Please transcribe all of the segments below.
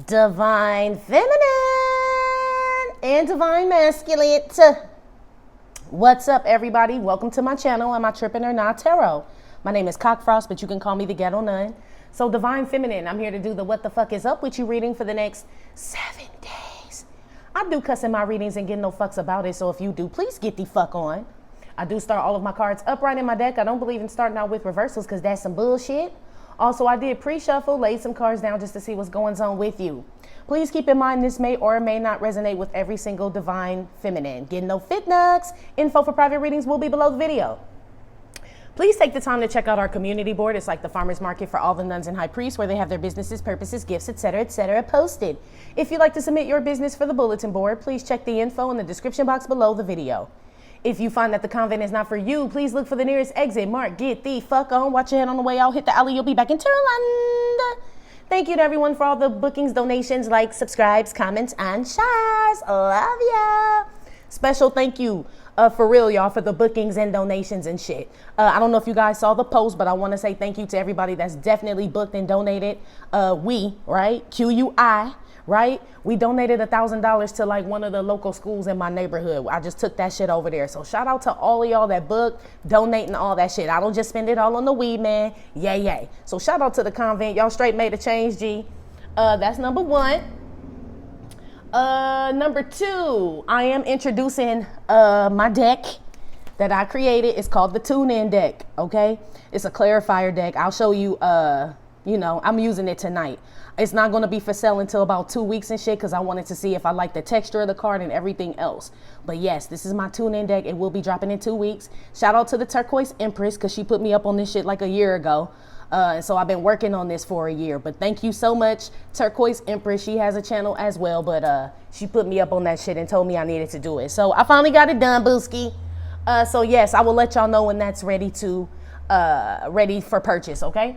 Divine Feminine and Divine Masculine. What's up, everybody? Welcome to my channel. I'm Trippin' or Not Tarot. My name is Cockfrost, but you can call me the Ghetto Nun. So Divine Feminine, I'm here to do the What the Fuck Is Up With You reading for the next 7 days. I do cuss in my readings and get no fucks about it, so if you do, please get the fuck on. I do start all of my cards upright in my deck. I don't believe in starting out with reversals because that's some bullshit. Also, I did pre-shuffle, laid some cards down just to see what's going on with you. Please keep in mind this may or may not resonate with every single Divine Feminine. Get no fit nuts. Info for private readings will be below the video. Please take the time to check out our community board. It's like the farmer's market for all the nuns and high priests where they have their businesses, purposes, gifts, etc., posted. If you'd like to submit your business for the bulletin board, please check the info in the description box below the video. If you find that the convent is not for you, please look for the nearest exit. Mark, get the fuck on. Watch your head on the way out. Hit the alley. You'll be back in Tunein. Thank you to everyone for all the bookings, donations, likes, subscribes, comments, and shares. Love ya. Special thank you for real, y'all, for the bookings and donations and shit. I don't know if you guys saw the post, but I want to say thank you to everybody that's definitely booked and donated. Right? QUI. Right? We donated $1,000 to like one of the local schools in my neighborhood. I just took that shit over there. So shout out to all of y'all that booked, donating all that shit. I don't just spend it all on the weed, man. Yay, yay. So shout out to the convent. Y'all straight made a change, G. That's number one. Number two, I am introducing my deck that I created. It's called the Tunein Deck, okay? It's a clarifier deck. I'll show you, I'm using it tonight. It's not going to be for sale until about 2 weeks and shit because I wanted to see if I like the texture of the card and everything else. But yes, this is my Tunein deck. It will be dropping in 2 weeks. Shout out to the Turquoise Empress because she put me up on this shit like a year ago. So I've been working on this for a year. But thank you so much, Turquoise Empress. She has a channel as well, but she put me up on that shit and told me I needed to do it. So I finally got it done, Booski. So yes, I will let y'all know when that's ready for purchase, okay?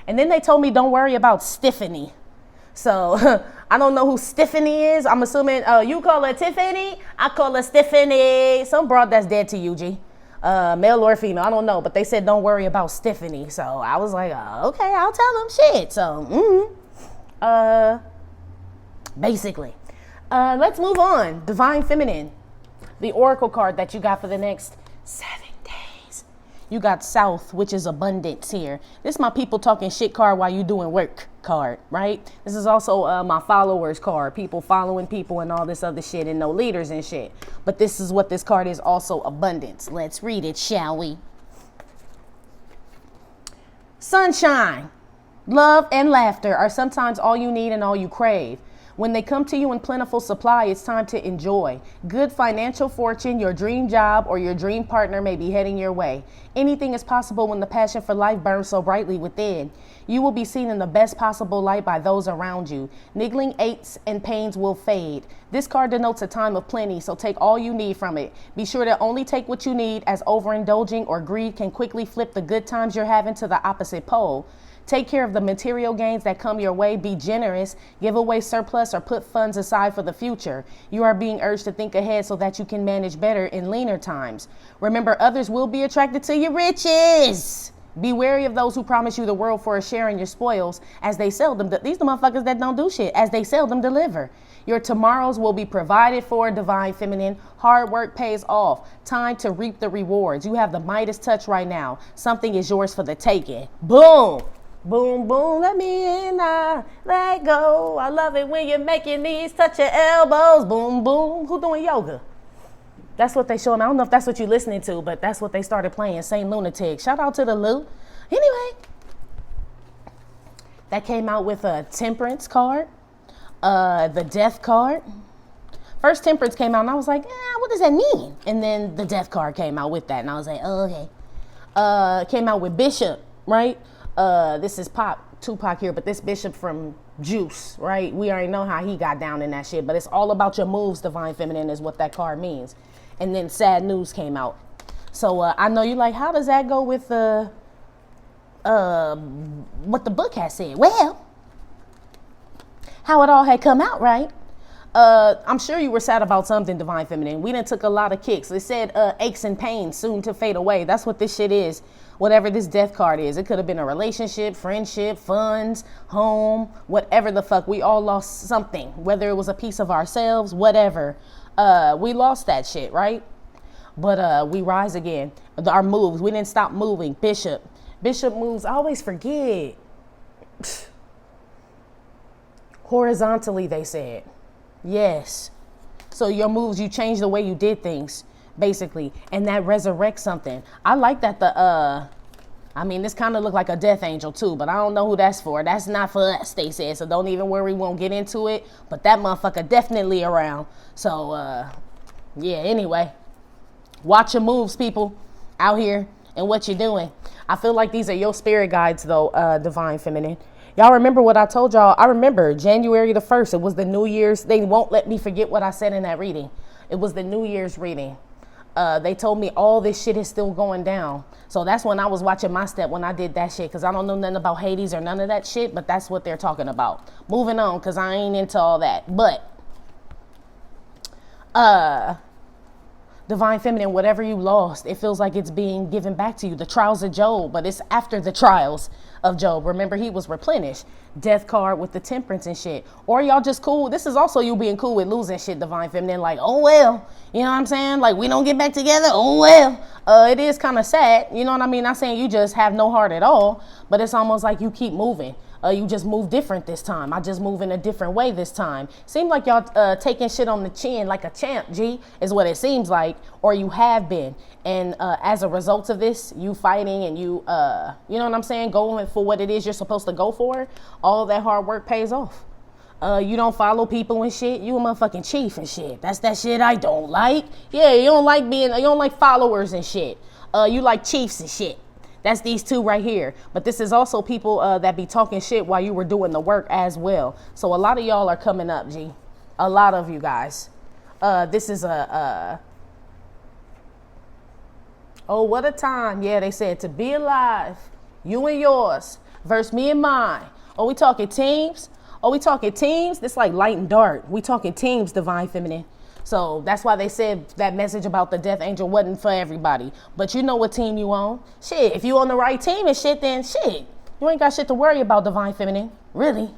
And then they told me don't worry about Tiffany. So I don't know who Tiffany is. I'm assuming you call her Tiffany. I call her Tiffany. Some broad that's dead to you, G. Male or female, I don't know. But they said don't worry about Tiffany. So I was like, okay, I'll tell them shit. So, basically. Let's move on. Divine Feminine. The Oracle card that you got for the next 7 days. You got South, which is abundance here. This is my people talking shit card while you doing work card, right? This is also my followers card, people following people and all this other shit and no leaders and shit. But this is what this card is, also abundance. Let's read it, shall we? Sunshine, love, and laughter are sometimes all you need and all you crave. When they come to you in plentiful supply, it's time to enjoy. Good financial fortune, your dream job, or your dream partner may be heading your way. Anything is possible when the passion for life burns so brightly within. You will be seen in the best possible light by those around you. Niggling aches and pains will fade. This card denotes a time of plenty, so take all you need from it. Be sure to only take what you need, as overindulging or greed can quickly flip the good times you're having to the opposite pole. Take care of the material gains that come your way. Be generous, give away surplus, or put funds aside for the future. You are being urged to think ahead so that you can manage better in leaner times. Remember, others will be attracted to your riches. Be wary of those who promise you the world for a share in your spoils, as they seldom, these the motherfuckers that don't do shit, as they seldom deliver. Your tomorrows will be provided for, Divine Feminine. Hard work pays off. Time to reap the rewards. You have the Midas touch right now. Something is yours for the taking. Boom. Boom, boom, let me in now, let go. I love it when you're making these, touch your elbows. Boom, boom. Who doing yoga? That's what they showing. I don't know if that's what you're listening to, but that's what they started playing. Saint Lunatic. Shout out to the Lou. Anyway, that came out with a Temperance card, the Death card. First Temperance came out, and I was like, what does that mean? And then the Death card came out with that, and I was like, oh, okay. Came out with Bishop, right? This is Tupac here, but this Bishop from Juice, right? We already know how he got down in that shit, but it's all about your moves, Divine Feminine, is what that card means. And then Sad News came out. So I know you're like, how does that go with what the book has said? Well, how it all had come out, right? I'm sure you were sad about something, Divine Feminine. We done took a lot of kicks. It said aches and pains soon to fade away. That's what this shit is. Whatever this death card is. It could have been a relationship, friendship, funds, home, whatever the fuck. We all lost something. Whether it was a piece of ourselves, whatever. We lost that shit, right? But we rise again. Our moves. We didn't stop moving. Bishop moves. I always forget. Horizontally, they said. Yes. So your moves, you change the way you did things, basically. And that resurrects something. I like that this kind of looked like a death angel too, but I don't know who that's for. That's not for us, they said. So don't even worry, we won't get into it. But that motherfucker definitely around. So, yeah, anyway. Watch your moves, people, out here and what you're doing. I feel like these are your spirit guides, though, Divine Feminine. Y'all remember what I told y'all? I remember January the 1st. It was the New Year's. They won't let me forget what I said in that reading. It was the New Year's reading. They told me all this shit is still going down. So that's when I was watching my step when I did that shit. Because I don't know nothing about Hades or none of that shit. But that's what they're talking about. Moving on, because I ain't into all that. But, Divine Feminine, whatever you lost, it feels like it's being given back to you. The trials of Job, but it's after the trials of Job. Remember, he was replenished. Death card with the temperance and shit. Or y'all just cool. This is also you being cool with losing shit, Divine Feminine. Like, oh, well, you know what I'm saying? Like, we don't get back together. Oh, well. It is kind of sad. You know what I mean? Not saying you just have no heart at all, but it's almost like you keep moving. You just move different this time. I just move in a different way this time. Seems like y'all taking shit on the chin like a champ, G, is what it seems like. Or you have been. And as a result of this, you fighting and you know what I'm saying, going for what it is you're supposed to go for, all that hard work pays off. You don't follow people and shit. You a motherfucking chief and shit. That's that shit I don't like. Yeah, you don't like followers and shit. You like chiefs and shit. That's these two right here. But this is also people that be talking shit while you were doing the work as well. So a lot of y'all are coming up, G. A lot of you guys. This is oh, what a time. Yeah, they said to be alive. You and yours versus me and mine. Oh, we talking teams? Oh, we talking teams? This like light and dark. We talking teams, Divine Feminine. So that's why they said that message about the death angel wasn't for everybody. But you know what team you on. Shit, if you on the right team and shit, then shit. You ain't got shit to worry about, Divine Feminine. Really.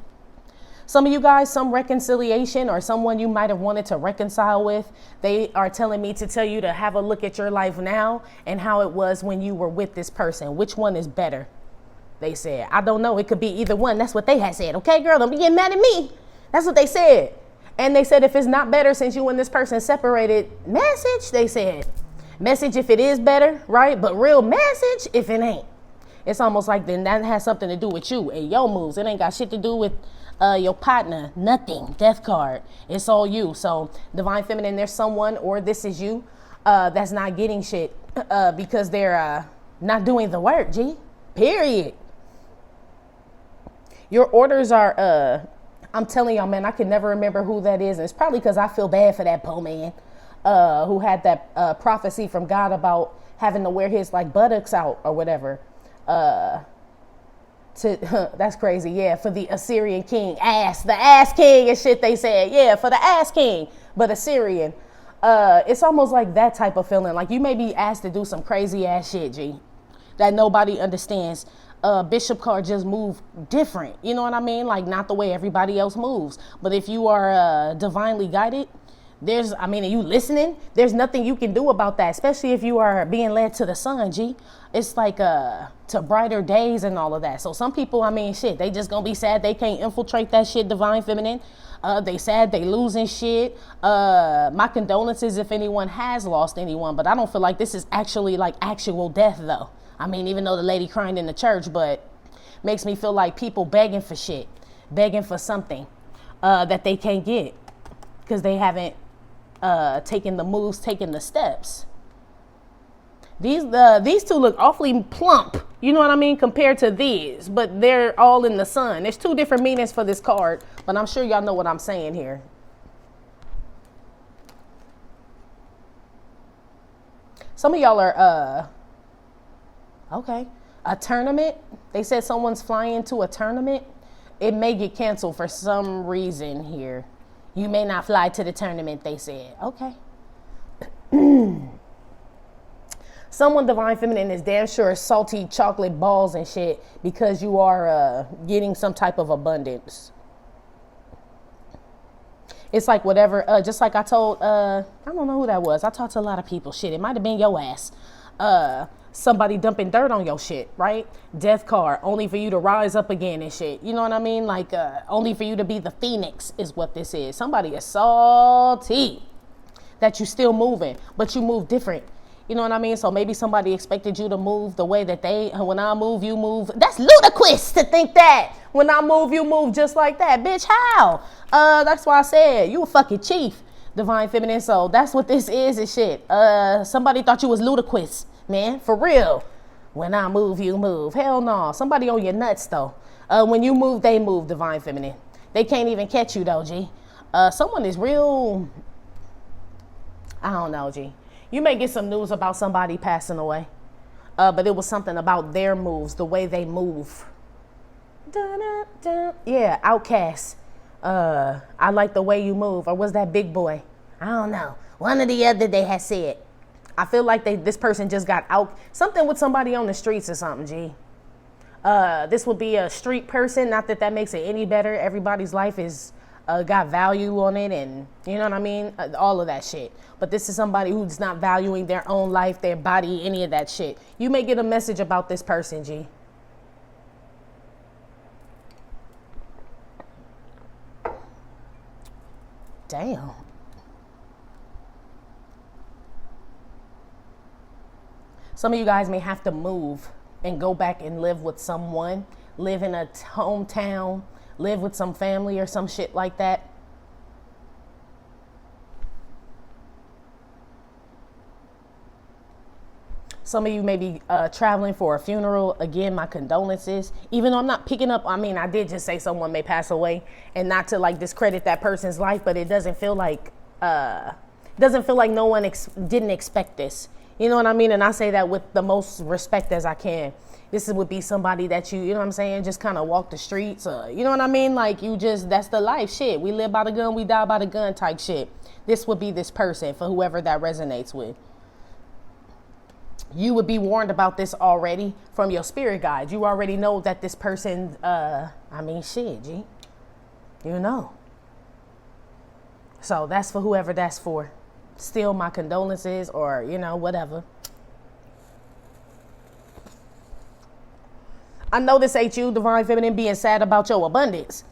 Some of you guys, some reconciliation or someone you might have wanted to reconcile with, they are telling me to tell you to have a look at your life now and how it was when you were with this person. Which one is better? They said. I don't know. It could be either one. That's what they had said. Okay, girl, don't be getting mad at me. That's what they said. And they said if it's not better since you and this person separated, message, they said. Message if it is better, right? But real message if it ain't. It's almost like then that has something to do with you and your moves. It ain't got shit to do with your partner. Nothing. Death card. It's all you. So Divine Feminine, there's someone or this is you that's not getting shit because they're not doing the work, G. Period. Your orders are... I'm telling y'all, man, I can never remember who that is. And it's probably because I feel bad for that poor man who had that prophecy from God about having to wear his like buttocks out or whatever. That's crazy. Yeah, for the Assyrian king. The ass king and shit they said. Yeah, for the ass king, but Assyrian. It's almost like that type of feeling. Like you may be asked to do some crazy ass shit, G, that nobody understands. Bishop card just move different. You know what I mean? Like not the way everybody else moves. But if you are divinely guided, you listening, there's nothing you can do about that, especially if you are being led to the sun, G. It's like to brighter days and all of that. So some people, they just gonna be sad they can't infiltrate that shit, Divine Feminine. They sad they losing shit. My condolences if anyone has lost anyone, but I don't feel like this is actually like actual death though. Even though the lady crying in the church, but makes me feel like people begging for shit, begging for something that they can't get because they haven't taken the moves, taken the steps. These two look awfully plump, you know what I mean, compared to these, but they're all in the sun. There's two different meanings for this card, but I'm sure y'all know what I'm saying here. Some of y'all are, okay. A tournament. They said someone's flying to a tournament. It may get canceled for some reason here. You may not fly to the tournament, they said. Okay. Someone divine feminine is damn sure salty chocolate balls and shit because you are getting some type of abundance. It's like whatever, just like I told, I don't know who that was. I talked to a lot of people. Shit, it might have been your ass. Somebody dumping dirt on your shit, right? Death card, only for you to rise up again and shit. You know what I mean? Like, only for you to be the phoenix is what this is. Somebody is salty that you still moving, but you move different. You know what I mean? So maybe somebody expected you to move the way that when I move, you move. That's ludicrous to think that. When I move, you move just like that. Bitch, how? That's why I said you a fucking chief, divine feminine. So that's what this is and shit. Somebody thought you was ludicrous, man. For real. When I move, you move. Hell no. Somebody on your nuts, though. When you move, they move, divine feminine. They can't even catch you, though, G. Someone is real. I don't know, G. You may get some news about somebody passing away, but it was something about their moves, the way they move. Yeah, Outcast. I like the way you move. Or was that Big Boy? I don't know. One or the other they had said. I feel like this person just got out. Something with somebody on the streets or something, G. This would be a street person. Not that that makes it any better. Everybody's life is got value on it, and you know what I mean? All of that shit. But this is somebody who's not valuing their own life, their body, any of that shit. You may get a message about this person, G. Damn. Some of you guys may have to move and go back and live with someone, live in a hometown, live with some family or some shit like that. Some of you may be traveling for a funeral. Again, my condolences. Even though I'm not picking up, I mean, I did just say someone may pass away, and not to like discredit that person's life, but it doesn't feel like no one didn't expect this. You know what I mean? And I say that with the most respect as I can. This would be somebody that you know what I'm saying, just kind of walk the streets. You know what I mean? Like that's the life shit. We live by the gun, we die by the gun type shit. This would be this person for whoever that resonates with. You would be warned about this already from your spirit guide. You already know that this person, shit, G. You know. So that's for whoever that's for. Still my condolences or, you know, whatever. I know this ain't you, divine feminine, being sad about your abundance.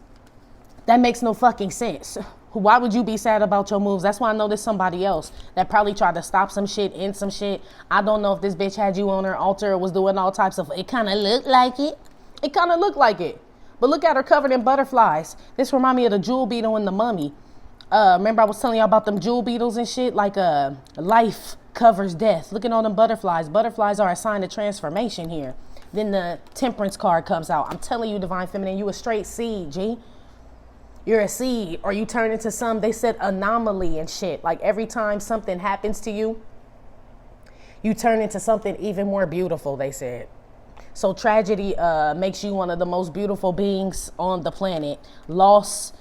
That makes no fucking sense. Why would you be sad about your moves? That's why I know there's somebody else that probably tried to stop some shit, end some shit. I don't know if this bitch had you on her altar or was doing all types of, it kind of looked like it. It kind of looked like it. But look at her covered in butterflies. This remind me of the jewel beetle in The Mummy. Remember I was telling y'all about them jewel beetles and shit? Like life covers death. Look at all them butterflies. Butterflies are a sign of transformation here. Then the temperance card comes out. I'm telling you, divine feminine, you a straight seed, G. You're a seed, or you turn into some, they said anomaly and shit. Like every time something happens to you, you turn into something even more beautiful, they said. So tragedy makes you one of the most beautiful beings on the planet. Loss,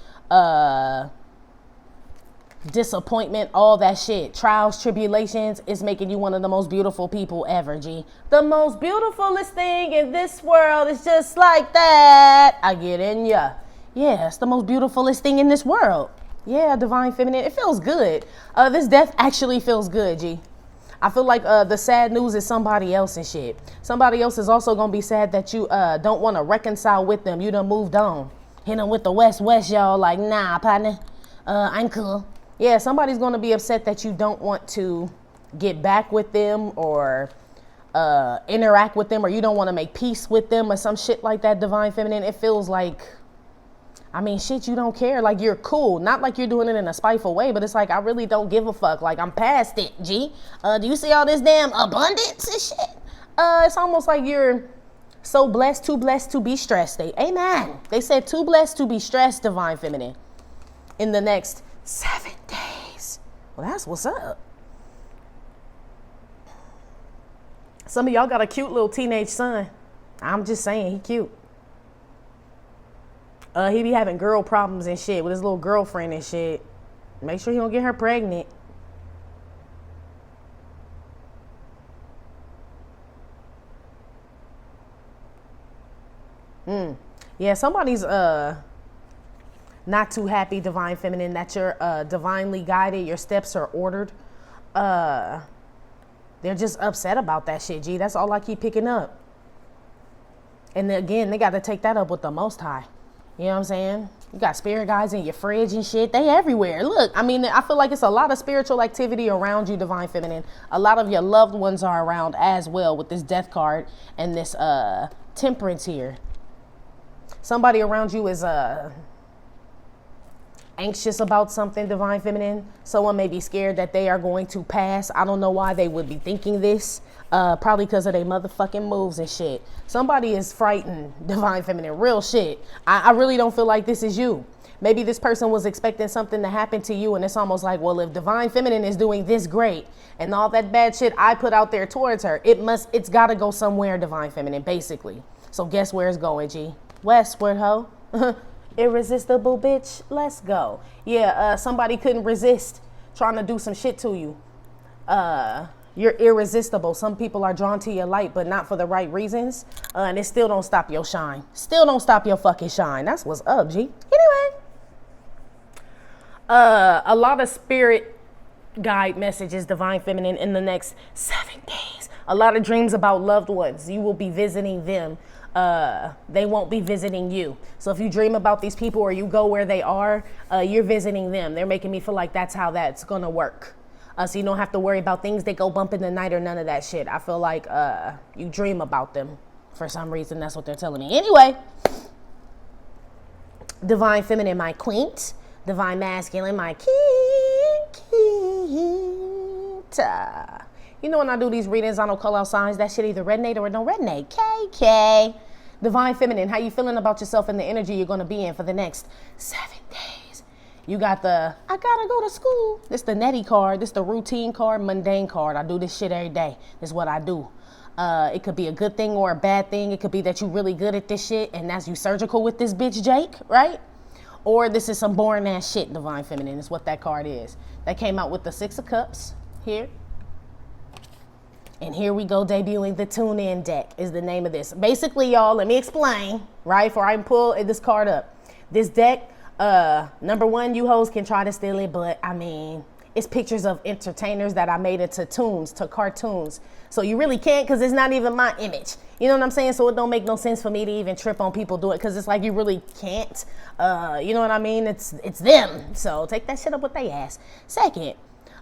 disappointment, all that shit. Trials, tribulations is making you one of the most beautiful people ever, G. The most beautifulest thing in this world is just like that. I get in ya. Yeah, it's the most beautifulest thing in this world. Yeah, divine feminine. It feels good. This death actually feels good, G. I feel like the sad news is somebody else and shit. Somebody else is also going to be sad that you don't want to reconcile with them. You done moved on. Hit them with the West, y'all. Like, nah, partner. I'm cool. Yeah, somebody's going to be upset that you don't want to get back with them or interact with them, or you don't want to make peace with them or some shit like that, divine feminine. It feels like, I mean, shit, you don't care. Like, you're cool. Not like you're doing it in a spiteful way, but it's like, I really don't give a fuck. Like, I'm past it, G. Do you see all this damn abundance and shit? It's almost like you're so blessed, too blessed to be stressed. Amen. They said too blessed to be stressed, divine feminine, in the next 7 days. Well, that's what's up. Some of y'all got a cute little teenage son. I'm just saying, he cute. He be having girl problems and shit with his little girlfriend and shit. Make sure he don't get her pregnant. Yeah, somebody's not too happy, Divine Feminine, that you're divinely guided, your steps are ordered. They're just upset about that shit, G. That's all I keep picking up. And again, they got to take that up with the Most High. You know what I'm saying? You got spirit guides in your fridge and shit. They everywhere. Look, I mean, I feel like it's a lot of spiritual activity around you, Divine Feminine. A lot of your loved ones are around as well with this Death card and this Temperance here. Somebody around you is anxious about something, Divine Feminine. Someone may be scared that they are going to pass. I don't know why they would be thinking this. Probably because of their motherfucking moves and shit. Somebody is frightened, Divine Feminine, real shit. I really don't feel like this is you. Maybe this person was expecting something to happen to you, and it's almost like, well, if Divine Feminine is doing this great and all that bad shit I put out there towards her, it's got to go somewhere, Divine Feminine, basically. So guess where it's going, G? Westward, ho. Irresistible bitch, let's go. Yeah, somebody couldn't resist trying to do some shit to you. You're irresistible. Some people are drawn to your light, but not for the right reasons. And it still don't stop your shine. Still don't stop your fucking shine. That's what's up, G. Anyway. A lot of spirit guide messages, Divine Feminine, in the next 7 days. A lot of dreams about loved ones. You will be visiting them. They won't be visiting you. So if you dream about these people or you go where they are, you're visiting them. They're making me feel like that's how that's going to work. So you don't have to worry about things that go bump in the night or none of that shit. I feel like you dream about them for some reason. That's what they're telling me. Anyway, Divine Feminine, my queen. Divine Masculine, my king. You know when I do these readings, I don't call out signs. That shit either resonate or it don't resonate. KK. Divine Feminine, how you feeling about yourself and the energy you're going to be in for the next 7 days? You got the, I gotta go to school. This the Nettie card. This the routine card, mundane card. I do this shit every day. This is what I do. It could be a good thing or a bad thing. It could be that you really good at this shit and that's you surgical with this bitch, Jake, right? Or this is some boring ass shit, Divine Feminine, is what that card is. That came out with the 6 of Cups here. And here we go, debuting the Tunein Deck is the name of this. Basically, y'all, let me explain, right, before I pull this card up. This deck, number one, you hoes can try to steal it, but I mean, it's pictures of entertainers that I made into tunes, to cartoons. So you really can't, because it's not even my image. You know what I'm saying? So it don't make no sense for me to even trip on people doing it, because it's like you really can't. You know what I mean? It's them. So take that shit up with they ass. Second,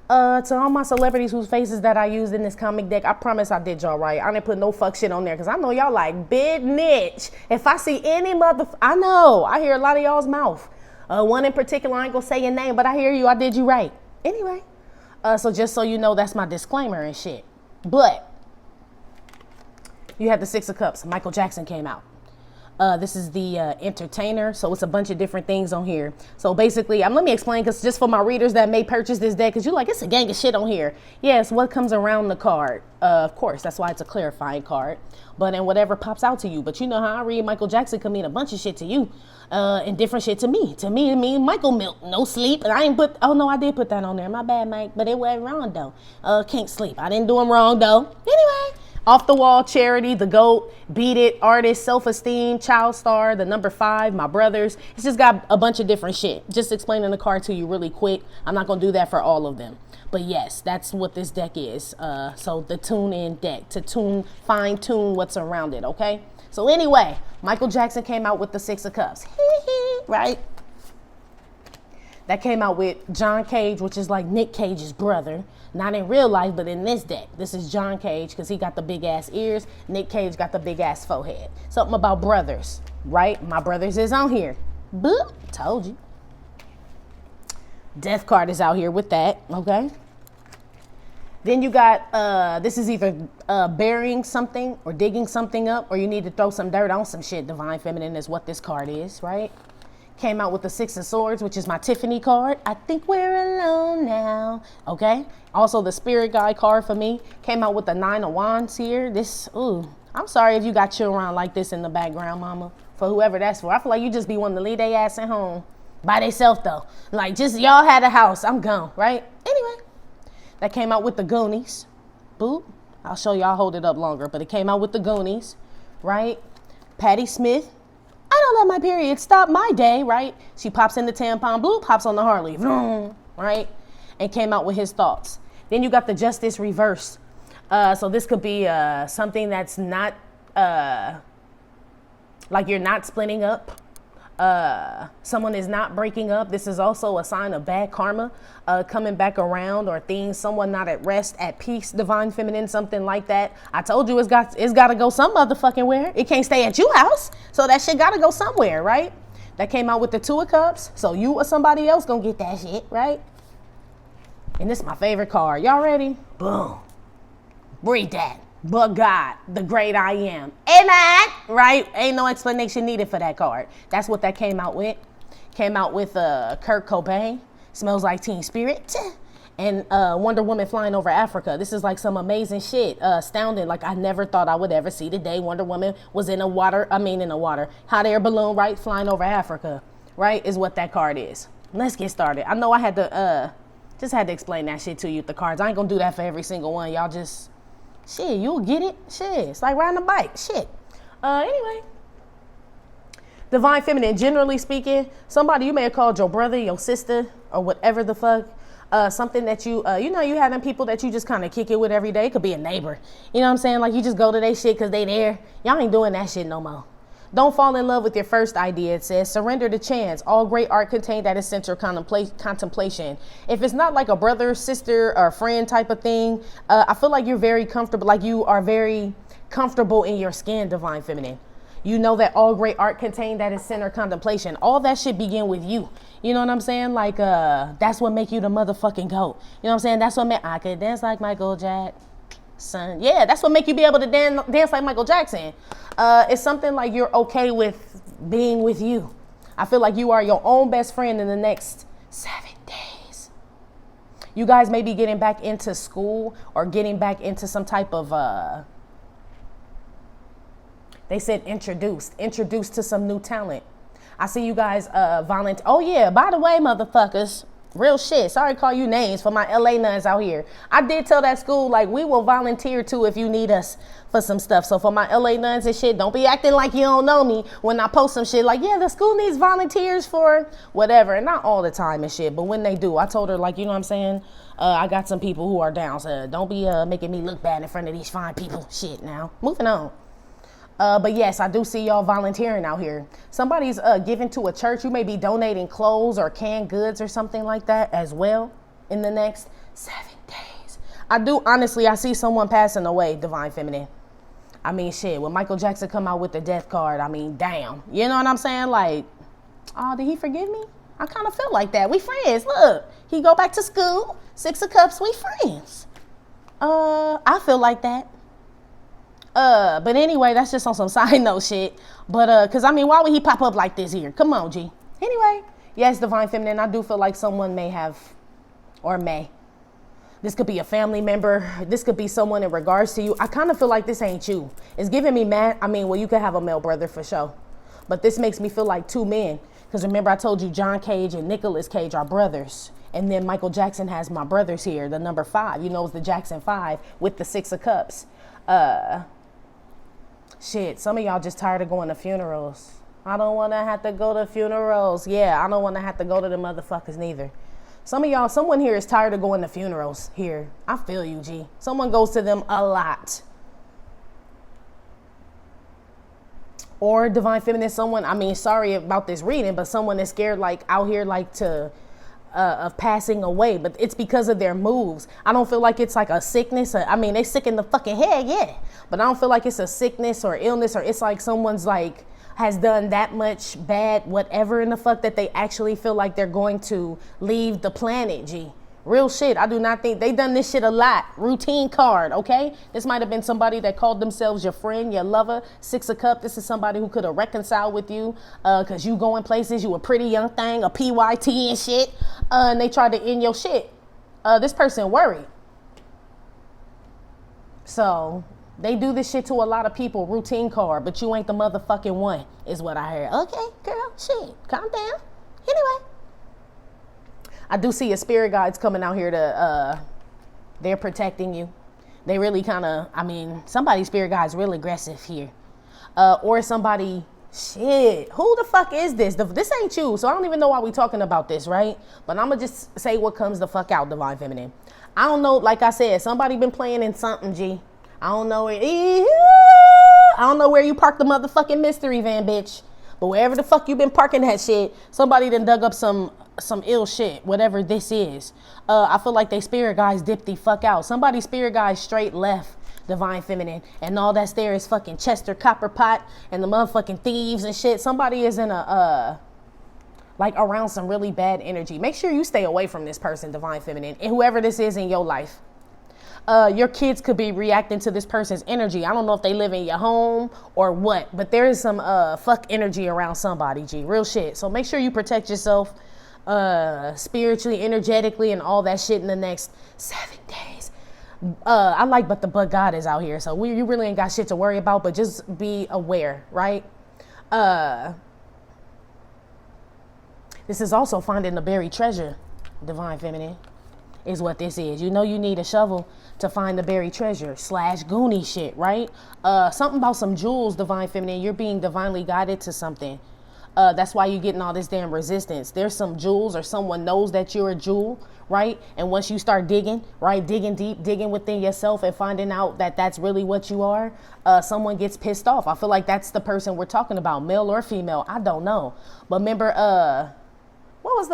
to all my celebrities whose faces that I used in this comic deck, I promise I did y'all right. I didn't put no fuck shit on there, because I know y'all like big niche. If I see any I know, I hear a lot of y'all's mouth. One in particular, I ain't gonna say your name, but I hear you, I did you right. Anyway, so just so you know, that's my disclaimer and shit. But you had the 6 of Cups. Michael Jackson came out. This is the entertainer, so it's a bunch of different things on here. So basically, let me explain, because just for my readers that may purchase this deck, because you're like, it's a gang of shit on here. Yes, what comes around the card. Of course, that's why it's a clarifying card. But and whatever pops out to you. But you know how I read Michael Jackson could mean a bunch of shit to you, and different shit to me. To me, it means Michael Milk, no sleep. And I ain't put, oh no, I did put that on there. My bad, Mike, but it wasn't wrong though. Can't sleep. I didn't do him wrong though. Anyway. Off the Wall, Charity, The GOAT, Beat It, Artist, Self-Esteem, Child Star, the number 5, My Brothers. It's just got a bunch of different shit. Just explaining the card to you really quick. I'm not going to do that for all of them. But yes, that's what this deck is. So the Tunein Deck, to fine tune what's around it, okay? So anyway, Michael Jackson came out with the 6 of Cups. Right? That came out with John Cage, which is like Nick Cage's brother. Not in real life, but in this deck. This is John Cage, because he got the big ass ears. Nick Cage got the big ass forehead. Something about brothers, right? My Brothers is on here. Boop, told you. Death card is out here with that, okay? Then you got, this is either burying something or digging something up, or you need to throw some dirt on some shit. Divine Feminine is what this card is, right? Came out with the 6 of Swords, which is my Tiffany card. I think we're alone now. Okay. Also, the Spirit Guide card for me came out with the 9 of Wands here. This, ooh, I'm sorry if you got children around like this in the background, mama. for whoever that's for. I feel like you just be wanting to leave their ass at home by themselves though. Like, just y'all had a house, I'm gone, right? Anyway, that came out with the Goonies. Boop. I'll show y'all, hold it up longer, but it came out with the Goonies, right? Patti Smith. I don't let my period stop my day, right? She pops in the tampon, blue, pops on the Harley, vroom, right? And came out with his thoughts. Then you got the Justice Reverse. So this could be something that's not, like you're not splitting up. Someone is not breaking up. This is also a sign of bad karma coming back around, or things, someone not at rest, at peace, divine feminine, something like that. I told you it's got to go some motherfucking where. It can't stay at your house, so that shit got to go somewhere, right? That came out with the Two of Cups, so you or somebody else gonna get that shit, right? And this is my favorite card. Y'all ready? Boom. Read that. But God, the great I am. Amen. Right? Ain't no explanation needed for that card. That's what that came out with. Came out with Kurt Cobain. Smells Like Teen Spirit. And Wonder Woman flying over Africa. This is like some amazing shit. Astounding. Like I never thought I would ever see the day Wonder Woman was in a hot air balloon, right? Flying over Africa. Right? Is what that card is. Let's get started. I know I had to just had to explain that shit to you with the cards. I ain't gonna do that for every single one. Y'all just... Shit, you'll get it. Shit, it's like riding a bike. Shit. Anyway. Divine Feminine, generally speaking, somebody you may have called your brother, your sister, or whatever the fuck. Something that you have them people that you just kind of kick it with every day. It could be a neighbor. You know what I'm saying? Like you just go to their shit because they there. Y'all ain't doing that shit no more. Don't fall in love with your first idea. It says, surrender to chance. All great art contained at its center, contemplation. If it's not like a brother, sister, or friend type of thing, I feel like you're very comfortable, like you are very comfortable in your skin, Divine Feminine. You know that all great art contained at its center, contemplation. All that should begin with you. You know what I'm saying? Like, that's what make you the motherfucking goat. You know what I'm saying? That's what I could dance like Michael Jackson. Yeah, that's what make you be able to dance like Michael Jackson. It's something like you're okay with being with you. I feel like you are your own best friend in the next 7 days. You guys may be getting back into school or getting back into some type of, they said introduced to some new talent. I see you guys volunteer. Oh yeah, by the way, motherfuckers. Real shit. Sorry to call you names for my LA nuns out here. I did tell that school, like, we will volunteer too if you need us for some stuff. So for my LA nuns and shit, don't be acting like you don't know me when I post some shit like, yeah, the school needs volunteers for whatever. And not all the time and shit, but when they do, I told her, like, you know what I'm saying? I got some people who are down. So don't be making me look bad in front of these fine people. Shit now. Moving on. But yes, I do see y'all volunteering out here. Somebody's giving to a church. You may be donating clothes or canned goods or something like that as well in the next 7 days. I see someone passing away, Divine Feminine. I mean, shit, when Michael Jackson come out with the death card, I mean, damn. You know what I'm saying? Like, oh, did he forgive me? I kind of feel like that. We friends. Look, he go back to school. 6 of Cups, we friends. I feel like that. But anyway, that's just on some side note shit. But, cause I mean, why would he pop up like this here? Come on, G. Anyway, yes, Divine Feminine, I do feel like someone may have, or may. This could be a family member. This could be someone in regards to you. I kind of feel like this ain't you. It's giving me mad. I mean, well, you could have a male brother for sure. But this makes me feel like 2 men. Cause remember I told you John Cage and Nicolas Cage are brothers. And then Michael Jackson has my brothers here, the number 5. You know, it's the Jackson 5 with the 6 of Cups. Shit, some of y'all just tired of going to funerals. I don't want to have to go to funerals. Yeah, I don't want to have to go to the motherfuckers neither. Some of y'all, someone here is tired of going to funerals here. I feel you, G. Someone goes to them a lot. Or Divine Feminine, someone, I mean, sorry about this reading, but someone is scared, like, out here, like, of passing away, but it's because of their moves. I don't feel like it's like a sickness. I mean, they sick in the fucking head, yeah. But I don't feel like it's a sickness or illness, or it's like someone's like has done that much bad whatever in the fuck that they actually feel like they're going to leave the planet, G. Real shit. I do not think they done this shit a lot. Routine card, okay? This might have been somebody that called themselves your friend, your lover. 6 of Cups. This is somebody who could have reconciled with you because you going places. You a pretty young thing, a PYT and shit. And they tried to end your shit. This person worried. So They do this shit to a lot of people, routine card, but you ain't the motherfucking one, is what I heard. Okay, girl, shit, calm down. Anyway, I do see your spirit guides coming out here to, they're protecting you. They really kind of, somebody's spirit guide's real aggressive here. Or somebody, shit, who the fuck is this? This ain't you, so I don't even know why we talking about this, right? But I'm going to just say what comes the fuck out, Divine Feminine. I don't know, like I said, somebody been playing in something, G. I don't know where you parked the motherfucking mystery van, bitch. But wherever the fuck you been parking that shit, somebody done dug up some ill shit, whatever this is. I feel like they spirit guys dipped the fuck out. Somebody's spirit guys straight left, Divine Feminine, and all that's there is fucking Chester Copperpot and the motherfucking thieves and shit. Somebody is in around some really bad energy. Make sure you stay away from this person, Divine Feminine, and whoever this is in your life. Your kids could be reacting to this person's energy. I don't know if they live in your home or what, but there is some fuck energy around somebody, G. Real shit. So make sure you protect yourself spiritually, energetically, and all that shit in the next 7 days. But God is out here. So you really ain't got shit to worry about, but just be aware, right? This is also finding the buried treasure, Divine Feminine, is what this is. You know you need a shovel to find the buried treasure / Goonie shit, right? Something about some jewels, Divine Feminine. You're being divinely guided to something. That's why you're getting all this damn resistance. There's some jewels, or someone knows that you're a jewel, right? And once you start digging, right, digging deep, digging within yourself and finding out that that's really what you are, someone gets pissed off. I feel like that's the person we're talking about, male or female. I don't know. But remember, what was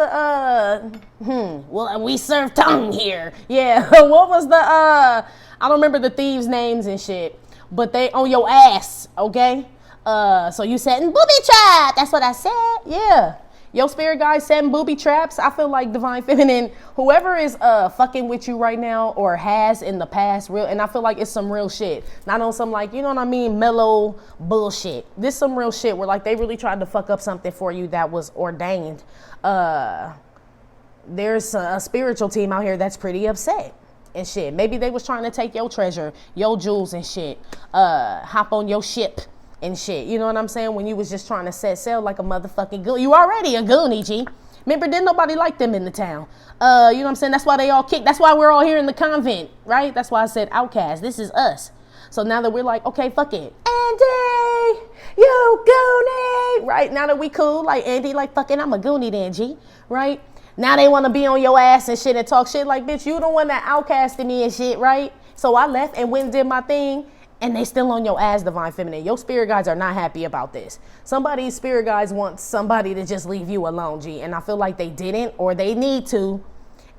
well, we serve tongue here. Yeah, what was I don't remember the thieves' names and shit, but they on your ass, okay? So you setting booby trap. That's what I said. Yeah. Your spirit guys setting booby traps. I feel like Divine Feminine, whoever is fucking with you right now or has in the past, real, and I feel like it's some real shit. Not on some like, you know what I mean, mellow bullshit. This some real shit where like they really tried to fuck up something for you that was ordained. There's a spiritual team out here that's pretty upset and shit. Maybe they was trying to take your treasure, your jewels and shit. Hop on your ship and shit. You know what I'm saying? When you was just trying to set sail like a motherfucking goon. You already a goonie, G. Remember, didn't nobody like them in the town. You know what I'm saying? That's why they all kicked. That's why we're all here in the convent, right? That's why I said outcast. This is us. So now that we're like, okay, fuck it. Andy, you goonie. Right? Now that we cool, like Andy, like fucking I'm a goonie then, G. Right? Now they want to be on your ass and shit and talk shit like, bitch, you the one that outcasted me and shit, right? So I left and went and did my thing. And they still on your ass, Divine Feminine. Your spirit guides are not happy about this. Somebody's spirit guides want somebody to just leave you alone, G. And I feel like they didn't or they need to.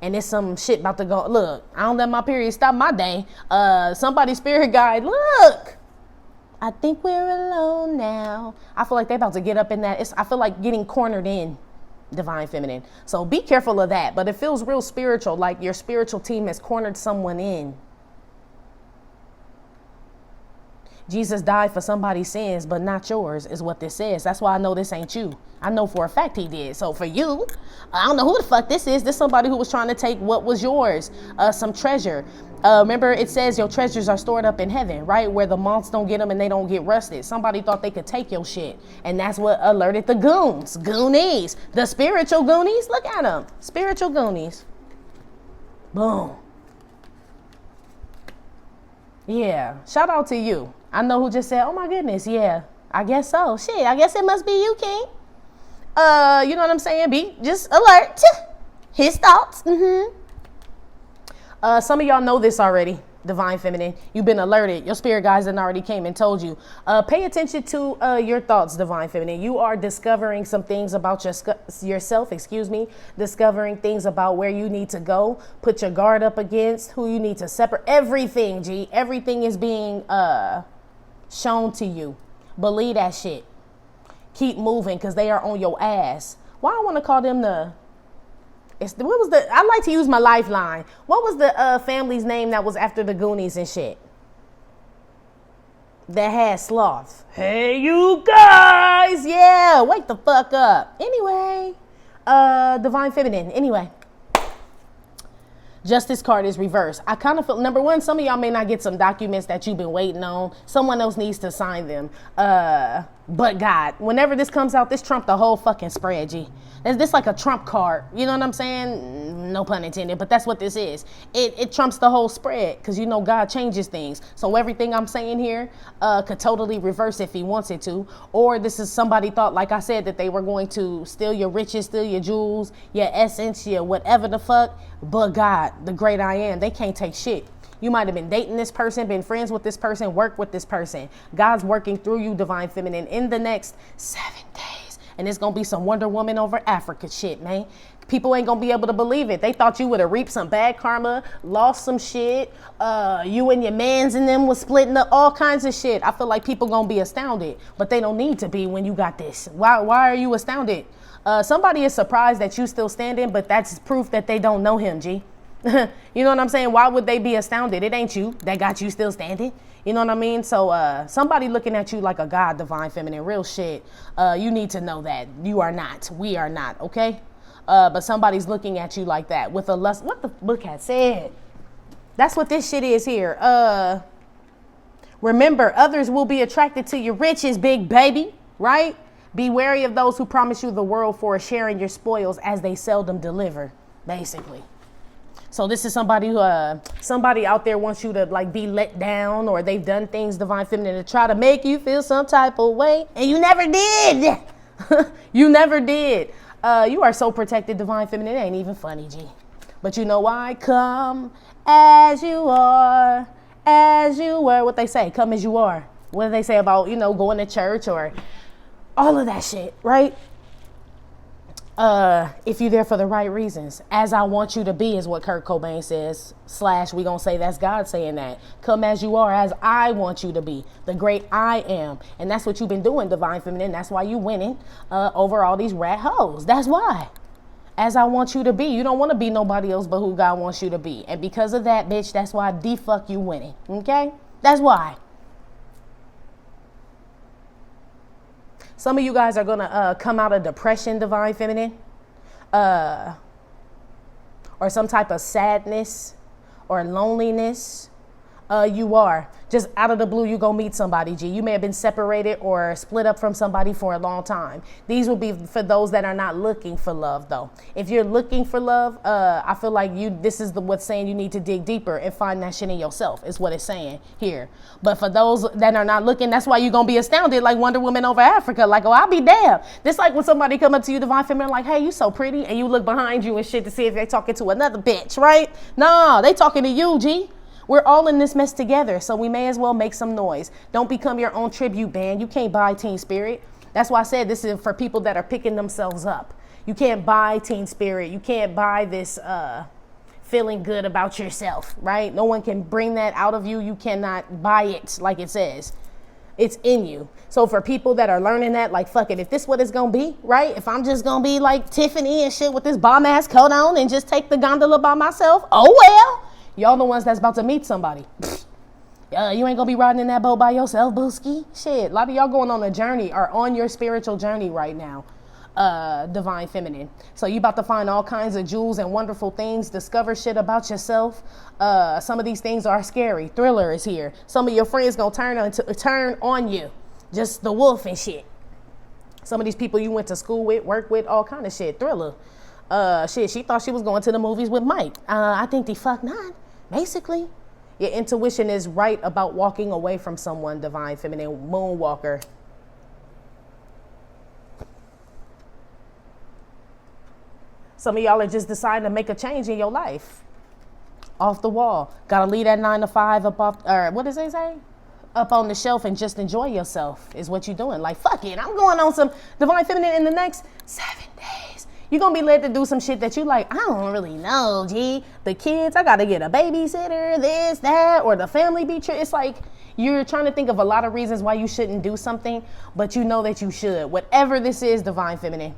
And it's some shit about to go. Look, I don't let my period stop my day. Somebody's spirit guide, look. I think we're alone now. I feel like they about to get up in that. I feel like getting cornered in, Divine Feminine. So be careful of that. But it feels real spiritual, like your spiritual team has cornered someone in. Jesus died for somebody's sins, but not yours, is what this says. That's why I know this ain't you. I know for a fact he did. So for you, I don't know who the fuck this is. This somebody who was trying to take what was yours, some treasure. Remember, it says your treasures are stored up in heaven, right? Where the moths don't get them and they don't get rusted. Somebody thought they could take your shit. And that's what alerted the goons, goonies, the spiritual goonies. Look at them, spiritual goonies. Boom. Yeah, shout out to you. I know who just said, oh my goodness, yeah, I guess so. Shit, I guess it must be you, King. You know what I'm saying? Be just alert. His thoughts. Some of y'all know this already, Divine Feminine. You've been alerted. Your spirit guides that already came and told you. Pay attention to your thoughts, Divine Feminine. You are discovering some things about yourself, discovering things about where you need to go, put your guard up against, who you need to separate. Everything, G. Everything is being shown to you. Believe that shit. Keep moving because they are on your ass. Why I want to call them I like to use my lifeline. What was the family's name that was after the Goonies and shit? That had sloths. Hey, you guys. Yeah, wake the fuck up. Anyway, Divine Feminine. Anyway. Justice card is reversed. I kind of feel, number one, some of y'all may not get some documents that you've been waiting on. Someone else needs to sign them. But God, whenever this comes out, this trumped the whole fucking spread, G. Is this like a trump card? You know what I'm saying? No pun intended, but that's what this is. It trumps the whole spread because you know God changes things. So everything I'm saying here could totally reverse if he wants it to. Or this is somebody thought, like I said, that they were going to steal your riches, steal your jewels, your essence, your whatever the fuck. But God, the great I am, they can't take shit. You might have been dating this person, been friends with this person, work with this person. God's working through you, Divine Feminine, in the next 7 days. And it's going to be some Wonder Woman over Africa shit, man. People ain't going to be able to believe it. They thought you would have reaped some bad karma, lost some shit. You and your mans and them was splitting up, all kinds of shit. I feel like people going to be astounded, but they don't need to be when you got this. Why are you astounded? Somebody is surprised that you still standing, but that's proof that they don't know him, G. You know what I'm saying? Why would they be astounded? It ain't you that got you still standing. You know what I mean? So somebody looking at you like a god, Divine Feminine, real shit. You need to know that. You are not. We are not, okay? But somebody's looking at you like that with a lust. What the book had said? That's what this shit is here. Remember, others will be attracted to your riches, big baby, right? Be wary of those who promise you the world for sharing your spoils as they seldom deliver, basically. So this is somebody who, somebody out there wants you to like be let down, or they've done things, Divine Feminine, to try to make you feel some type of way, and you never did. You never did. You are so protected, Divine Feminine. It ain't even funny, G. But you know why? Come as you are, as you were. What they say? Come as you are. What do they say about, you know, going to church or all of that shit, right? If you're there for the right reasons, as I want you to be is what Kurt Cobain says, / we gonna say that's God saying that. Come as you are, as I want you to be, the great I am. And that's what you've been doing, Divine Feminine. That's why you winning over all these rat hoes. That's why. As I want you to be. You don't want to be nobody else but who God wants you to be. And because of that, bitch, that's why the fuck you winning. Okay? That's why. Some of you guys are going to come out of depression, Divine Feminine, or some type of sadness or loneliness. You are. Just out of the blue, you go meet somebody, G. You may have been separated or split up from somebody for a long time. These will be for those that are not looking for love, though. If you're looking for love, I feel like this is what's saying you need to dig deeper and find that shit in yourself, is what it's saying here. But for those that are not looking, that's why you're going to be astounded like Wonder Woman over Africa. Like, oh, I'll be damned. This like when somebody come up to you, Divine Feminine, like, hey, you so pretty, and you look behind you and shit to see if they're talking to another bitch, right? No, they talking to you, G. We're all in this mess together, so we may as well make some noise. Don't become your own tribute band. You can't buy Teen Spirit. That's why I said this is for people that are picking themselves up. You can't buy Teen Spirit. You can't buy this feeling good about yourself, right? No one can bring that out of you. You cannot buy it like it says. It's in you. So for people that are learning that, like, fuck it, if this what it's going to be, right? If I'm just going to be like Tiffany and shit with this bomb ass coat on and just take the gondola by myself, oh well. Y'all the ones that's about to meet somebody. You ain't gonna be riding in that boat by yourself, Booski. Shit, a lot of y'all going on a journey, are on your spiritual journey right now, Divine Feminine. So you about to find all kinds of jewels and wonderful things, discover shit about yourself. Some of these things are scary. Thriller is here. Some of your friends gonna turn on you. Just the wolf and shit. Some of these people you went to school with, work with, all kind of shit. Thriller. Shit, she thought she was going to the movies with Mike. I think the fuck not. Basically, your intuition is right about walking away from someone, Divine Feminine, Moonwalker. Some of y'all are just deciding to make a change in your life. Off the wall. Gotta leave that 9 to 5 up off, or what does they say? Up on the shelf and just enjoy yourself is what you're doing. Like, fuck it, I'm going on some Divine Feminine in the next 7 days. You're going to be led to do some shit that you like, I don't really know, G. The kids, I got to get a babysitter, this, that, or the family be It's like you're trying to think of a lot of reasons why you shouldn't do something, but you know that you should. Whatever this is, Divine Feminine.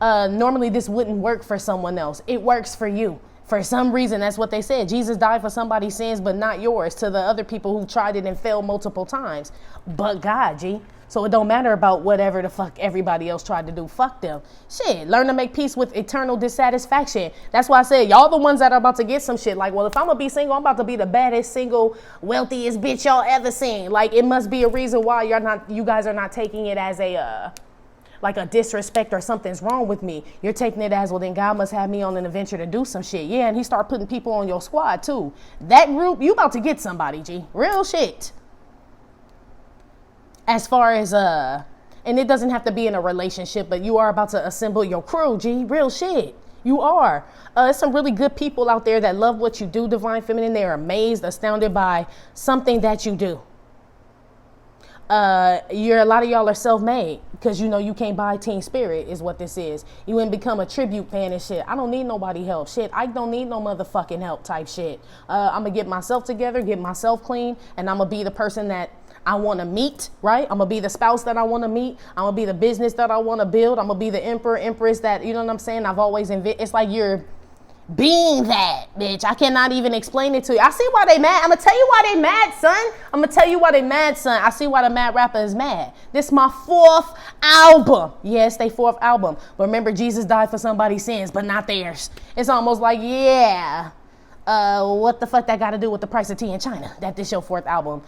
Normally this wouldn't work for someone else. It works for you. For some reason, that's what they said. Jesus died for somebody's sins, but not yours, to the other people who tried it and failed multiple times. But God, G. So it don't matter about whatever the fuck everybody else tried to do. Fuck them. Shit, learn to make peace with eternal dissatisfaction. That's why I said, y'all the ones that are about to get some shit. Like, well, if I'm gonna be single, I'm about to be the baddest, single, wealthiest bitch y'all ever seen. Like, it must be a reason why you guys are not taking it as a, like a disrespect or something's wrong with me. You're taking it as, well, then God must have me on an adventure to do some shit. Yeah, and he start putting people on your squad too. That group, you about to get somebody, G. Real shit. As far as, and it doesn't have to be in a relationship, but you are about to assemble your crew, G. Real shit. You are. There's some really good people out there that love what you do, Divine Feminine. They're amazed, astounded by something that you do. A lot of y'all are self-made because, you know, you can't buy Teen Spirit is what this is. You ain't become a tribute fan and shit. I don't need nobody help. Shit, I don't need no motherfucking help type shit. I'm going to get myself together, get myself clean, and I'm going to be the person that I want to meet, right? I'm going to be the spouse that I want to meet. I'm going to be the business that I want to build. I'm going to be the emperor, empress that, you know what I'm saying? I've always it's like you're being that, bitch. I cannot even explain it to you. I see why they mad. I'm going to tell you why they mad, son. I'm going to tell you why they mad, son. I see why the mad rapper is mad. This is my 4th album. Yes, they 4th album. But remember, Jesus died for somebody's sins, but not theirs. It's almost like, yeah. What the fuck that got to do with the price of tea in China? That this your 4th album.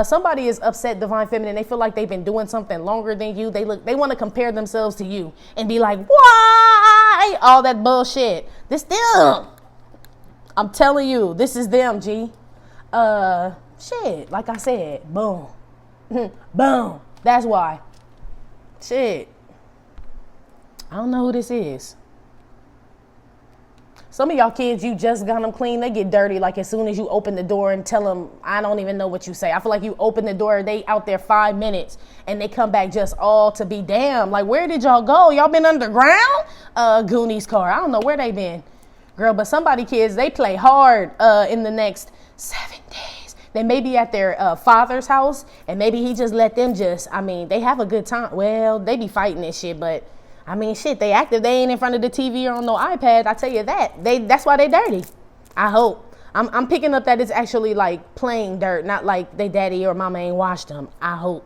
Somebody is upset, Divine Feminine. They feel like they've been doing something longer than you. They want to compare themselves to you and be like, why? All that bullshit. This them. I'm telling you, this is them, G. Shit. Like I said, boom, boom. That's why. Shit. I don't know who this is. Some of y'all kids, you just got them clean. They get dirty like as soon as you open the door and tell them, I don't even know what you say. I feel like you open the door, they out there 5 minutes and they come back just all to be damn. Like, where did y'all go? Y'all been underground? Goonies car. I don't know where they been. Girl, but somebody kids, they play hard in the next 7 days. They may be at their father's house and maybe he just let them they have a good time. Well, they be fighting and shit, but I mean, shit, they active. They ain't in front of the TV or on no iPad. I tell you that. That's why they dirty. I hope. I'm picking up that it's actually like playing dirt, not like they daddy or mama ain't washed them. I hope.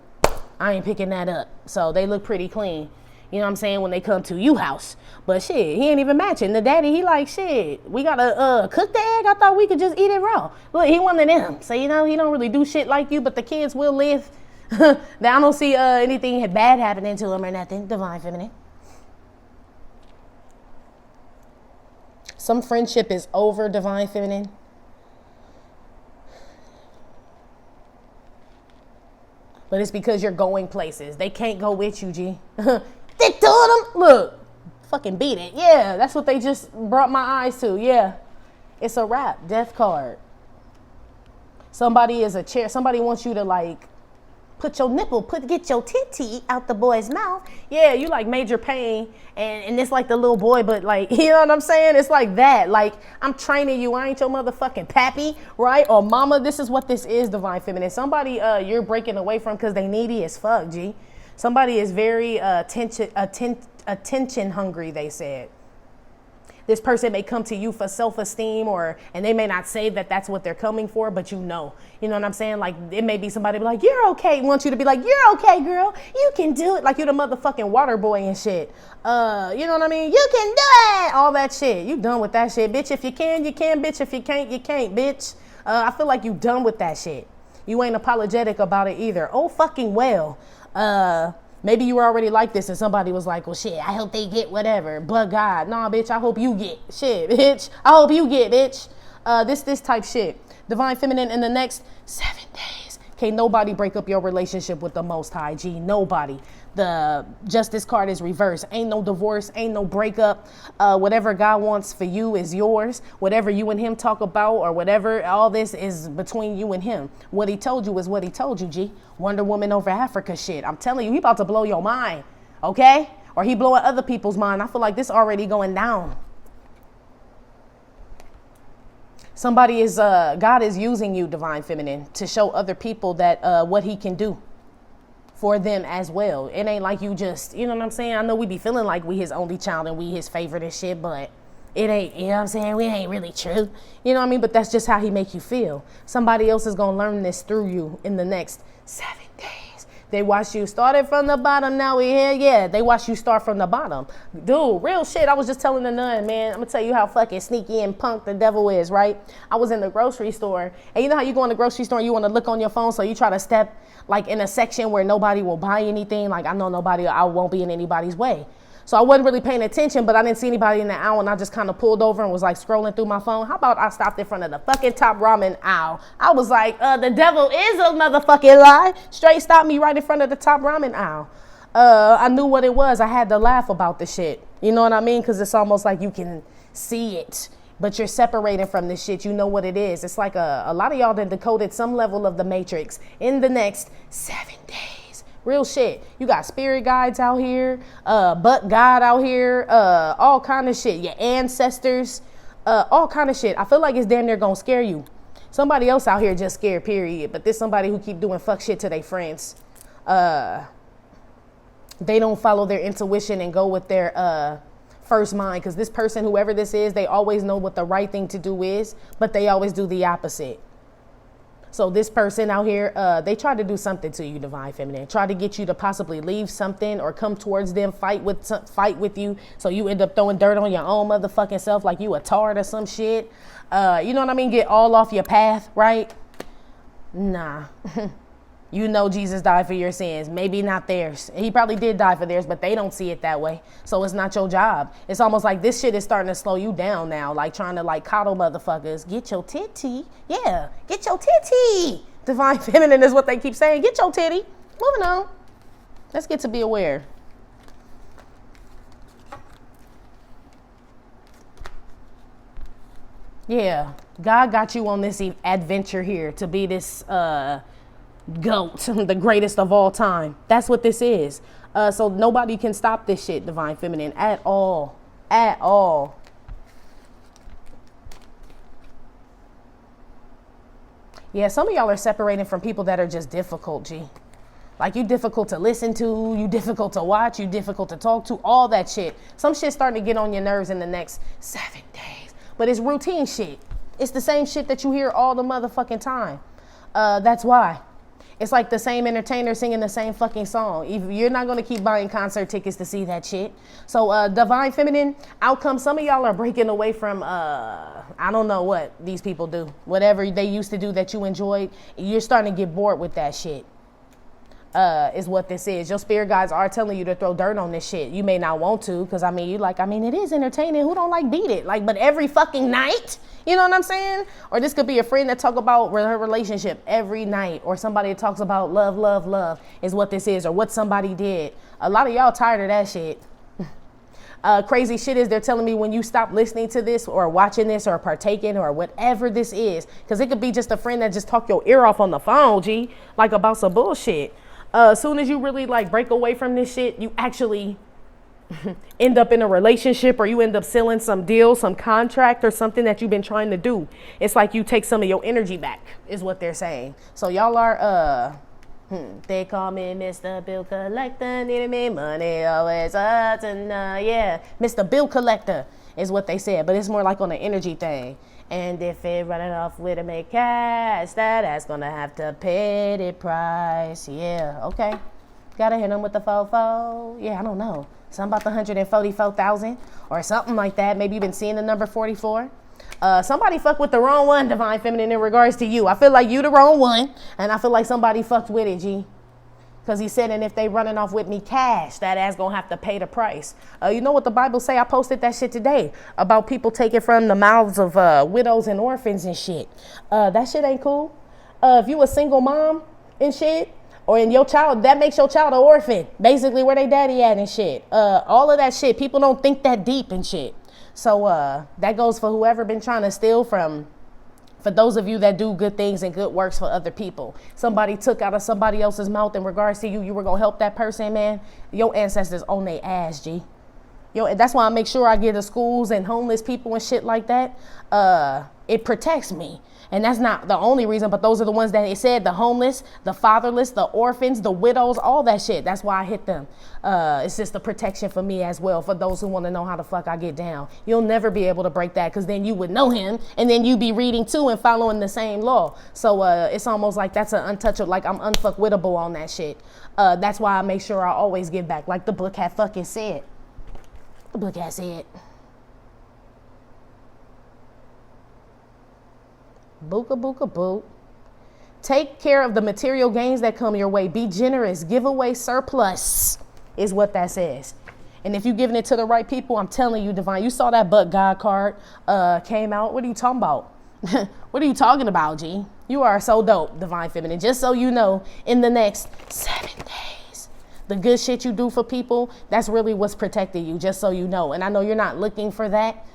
I ain't picking that up. So they look pretty clean. You know what I'm saying? When they come to you house. But shit, he ain't even matching. The daddy, he like, shit, we gotta cook the egg? I thought we could just eat it raw. Look, he one of them. So, you know, he don't really do shit like you, but the kids will live. I don't see anything bad happening to him or nothing. Divine Feminine. Some friendship is over, Divine Feminine. But it's because you're going places. They can't go with you, G. They told them, look, fucking beat it. Yeah, that's what they just brought my eyes to. Yeah, it's a wrap. Death card. Somebody is a chair. Somebody wants you to like put your nipple, get your titty out the boy's mouth. Yeah, you like major pain. And it's like the little boy, but like, you know what I'm saying? It's like that. Like, I'm training you. I ain't your motherfucking pappy, right? Or mama. This is what this is, Divine Feminine. Somebody you're breaking away from because they needy as fuck, G. Somebody is very attention hungry, they said. This person may come to you for self-esteem and they may not say that that's what they're coming for, but you know what I'm saying? Like, it may be somebody be like, you're okay. Want you to be like, you're okay, girl. You can do it. Like you're the motherfucking water boy and shit. You know what I mean? You can do it. All that shit. You done with that shit, bitch. If you can, you can, bitch. If you can't, you can't, bitch. I feel like you done with that shit. You ain't apologetic about it either. Oh, fucking well. Maybe you were already like this and somebody was like, well, shit, I hope they get whatever. But God, nah, bitch, I hope you get shit, bitch. I hope you get, bitch. This type shit. Divine Feminine, in the next 7 days. Can't nobody break up your relationship with the Most High, G. Nobody. The Justice card is reversed. Ain't no divorce. Ain't no breakup. Whatever God wants for you is yours. Whatever you and him talk about or whatever, all this is between you and him. What he told you is what he told you, G. Wonder Woman over Africa shit. I'm telling you, he about to blow your mind, okay? Or he blowing other people's mind. I feel like this already going down. Somebody is, God is using you, Divine Feminine, to show other people that what he can do for them as well. It ain't like you just, you know what I'm saying? I know we be feeling like we his only child and we his favorite and shit, but it ain't, you know what I'm saying? We ain't really true. You know what I mean? But that's just how he make you feel. Somebody else is going to learn this through you in the next 7 days. They watch you started from the bottom, now we here. Yeah, they watch you start from the bottom. Dude, real shit. I was just telling the nun, man, I'm gonna tell you how fucking sneaky and punk the devil is, right? I was in the grocery store, and you know how you go in the grocery store and you want to look on your phone, so you try to step like in a section where nobody will buy anything. Like I know I won't be in anybody's way. So I wasn't really paying attention, but I didn't see anybody in the aisle, and I just kind of pulled over and was like scrolling through my phone. How about I stopped in front of the fucking Top Ramen aisle? I was like, the devil is a motherfucking lie. Straight stopped me right in front of the Top Ramen aisle. I knew what it was. I had to laugh about the shit. You know what I mean? Because it's almost like you can see it, but you're separated from this shit. You know what it is. It's like a lot of y'all that decoded some level of the Matrix in the next 7 days. Real shit. You got spirit guides out here, but God out here, all kind of shit. Your ancestors, all kind of shit. I feel like it's damn near gonna scare you. Somebody else out here just scared, period. But there's somebody who keep doing fuck shit to their friends. They don't follow their intuition and go with their first mind. Because this person, whoever this is, they always know what the right thing to do is, but they always do the opposite. So this person out here, they try to do something to you, Divine Feminine. Try to get you to possibly leave something or come towards them, fight with you. So you end up throwing dirt on your own motherfucking self like you a tard or some shit. You know what I mean? Get all off your path, right? Nah. You know Jesus died for your sins. Maybe not theirs. He probably did die for theirs, but they don't see it that way. So it's not your job. It's almost like this shit is starting to slow you down now. Like trying to like coddle motherfuckers. Get your titty. Yeah, get your titty. Divine Feminine is what they keep saying. Get your titty. Moving on. Let's get to be aware. Yeah, God got you on this adventure here to be this GOAT, the greatest of all time. That's what this is. So nobody can stop this shit, Divine Feminine, at all. At all. Yeah, some of y'all are separating from people that are just difficult, G. Like you difficult to listen to, you difficult to watch, you difficult to talk to, all that shit. Some shit's starting to get on your nerves in the next 7 days. But it's routine shit. It's the same shit that you hear all the motherfucking time. That's why. It's like the same entertainer singing the same fucking song. You're not going to keep buying concert tickets to see that shit. So Divine Feminine, outcome, some of y'all are breaking away from, I don't know what these people do. Whatever they used to do that you enjoyed, you're starting to get bored with that shit. Is what this is. Your spirit guides are telling you to throw dirt on this shit. You may not want to, because it is entertaining. Who don't like beat it? Like, but every fucking night, you know what I'm saying? Or this could be a friend that talk about her relationship every night, or somebody that talks about love, love, love is what this is, or what somebody did. A lot of y'all tired of that shit. Crazy shit is they're telling me when you stop listening to this or watching this or partaking or whatever this is, because it could be just a friend that just talk your ear off on the phone, G, like about some bullshit. As soon as you really like break away from this shit, you actually end up in a relationship, or you end up selling some deal, some contract or something that you've been trying to do. It's like you take some of your energy back is what they're saying. So y'all are, they call me Mr. Bill Collector, needing me money, always up to yeah. Mr. Bill Collector is what they said, but it's more like on an energy thing. And if it running off with a make cash, that's gonna have to pay the price. Yeah, okay. Gotta hit them with the fofo. Yeah, I don't know. Something about the 144,000 or something like that. Maybe you've been seeing the number 44. Somebody fucked with the wrong one, Divine Feminine, in regards to you. I feel like you the wrong one, and I feel like somebody fucked with it, G. Because he said, and if they running off with me cash, that ass gonna have to pay the price. You know what the Bible say? I posted that shit today about people taking from the mouths of widows and orphans and shit. That shit ain't cool. If you a single mom and shit, or in your child, that makes your child an orphan. Basically where they daddy at and shit. All of that shit. People don't think that deep and shit. So that goes for whoever been trying to steal from. For those of you that do good things and good works for other people, somebody took out of somebody else's mouth in regards to you, you were going to help that person, man. Your ancestors own their ass, G. Yo, that's why I make sure I get to schools and homeless people and shit like that. It protects me. And that's not the only reason, but those are the ones that it said, the homeless, the fatherless, the orphans, the widows, all that shit. That's why I hit them. It's just a protection for me as well, for those who want to know how the fuck I get down. You'll never be able to break that, because then you would know him, and then you be reading too and following the same law. So it's almost like that's an untouchable, like I'm unfuckwittable on that shit. That's why I make sure I always give back, like the book had fucking said. The book had said. Booka booka boot. Take care of the material gains that come your way. Be generous. Give away surplus is what that says. And if you're giving it to the right people, I'm telling you, Divine, you saw that But God card came out. What are you talking about? What are you talking about, G? You are so dope, Divine Feminine. Just so you know, in the next 7 days, the good shit you do for people, that's really what's protecting you, just so you know. And I know you're not looking for that.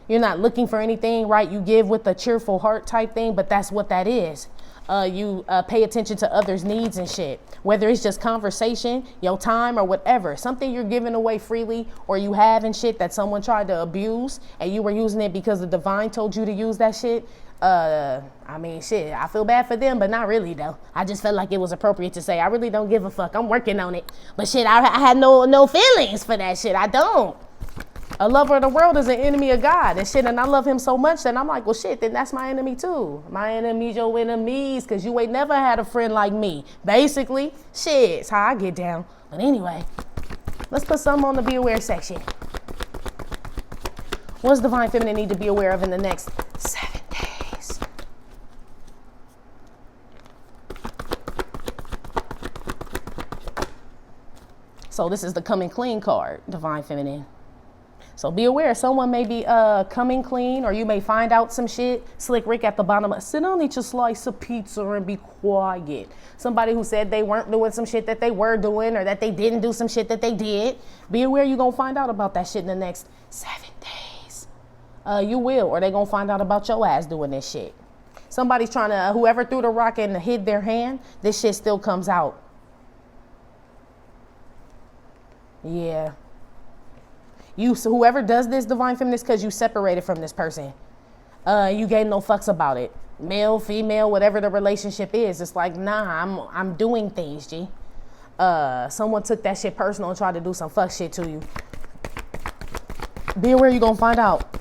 You're not looking for anything, right? You give with a cheerful heart type thing, but that's what that is. You pay attention to others' needs and shit, whether it's just conversation, your time, or whatever. Something you're giving away freely, or you have and shit that someone tried to abuse and you were using it because the divine told you to use that shit. I mean, shit, I feel bad for them, but not really though. I just felt like it was appropriate to say, I really don't give a fuck. I'm working on it. But shit, I had no feelings for that shit. I don't. A lover of the world is an enemy of God and shit, and I love him so much that I'm like, well, shit, then that's my enemy too. My enemies, your enemies, because you ain't never had a friend like me. Basically, shit, it's how I get down. But anyway, let's put something on the Be Aware section. What's Divine Feminine need to be aware of in the next 7 days? So this is the Coming Clean card, Divine Feminine. So be aware, someone may be coming clean, or you may find out some shit. Slick Rick at the bottom. Sit down, eat your slice of pizza and be quiet. Somebody who said they weren't doing some shit that they were doing, or that they didn't do some shit that they did. Be aware you're going to find out about that shit in the next 7 days. You will, or they're going to find out about your ass doing this shit. Somebody's trying to, whoever threw the rock and hid their hand, this shit still comes out. Yeah. So whoever does this, Divine Feminist, because you separated from this person. You gave no fucks about it. Male, female, whatever the relationship is. It's like, nah, I'm doing things, G. Someone took that shit personal and tried to do some fuck shit to you. Be aware you're going to find out.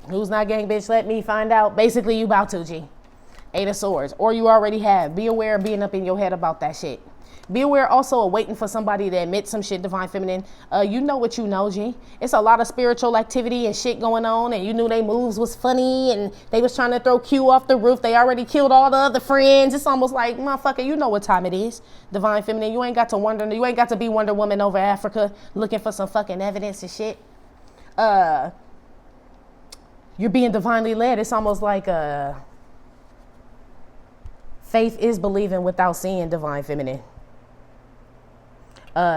Who's not gang, bitch? Let me find out. Basically, you about to, G. 8 of Swords. Or you already have. Be aware of being up in your head about that shit. Be aware also of waiting for somebody to admit some shit, Divine Feminine. You know what you know, G. It's a lot of spiritual activity and shit going on, and you knew they moves was funny, and they was trying to throw Q off the roof. They already killed all the other friends. It's almost like, motherfucker, you know what time it is. Divine Feminine, you ain't got to wonder, you ain't got to be Wonder Woman over Africa looking for some fucking evidence and shit. You're being divinely led. It's almost like faith is believing without seeing, Divine Feminine.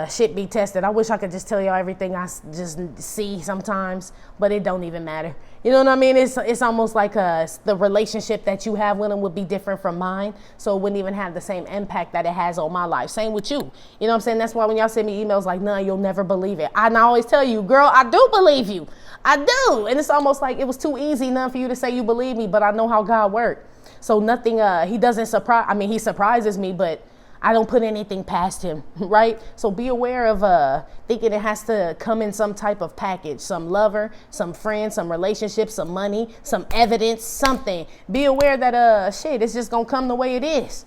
Shit be tested. I wish I could just tell y'all everything I just see sometimes, but it don't even matter. You know what I mean? It's almost like the relationship that you have with them would be different from mine, so it wouldn't even have the same impact that it has on my life. Same with you. You know what I'm saying? That's why when y'all send me emails like, nah, you'll never believe it. I always tell you, girl, I do believe you. I do. And it's almost like it was too easy, none for you to say you believe me, but I know how God worked. So nothing, he doesn't surprise, I mean, he surprises me, but I don't put anything past him, right? So be aware of thinking it has to come in some type of package, some lover, some friend, some relationship, some money, some evidence, something. Be aware that shit, it's just gonna come the way it is.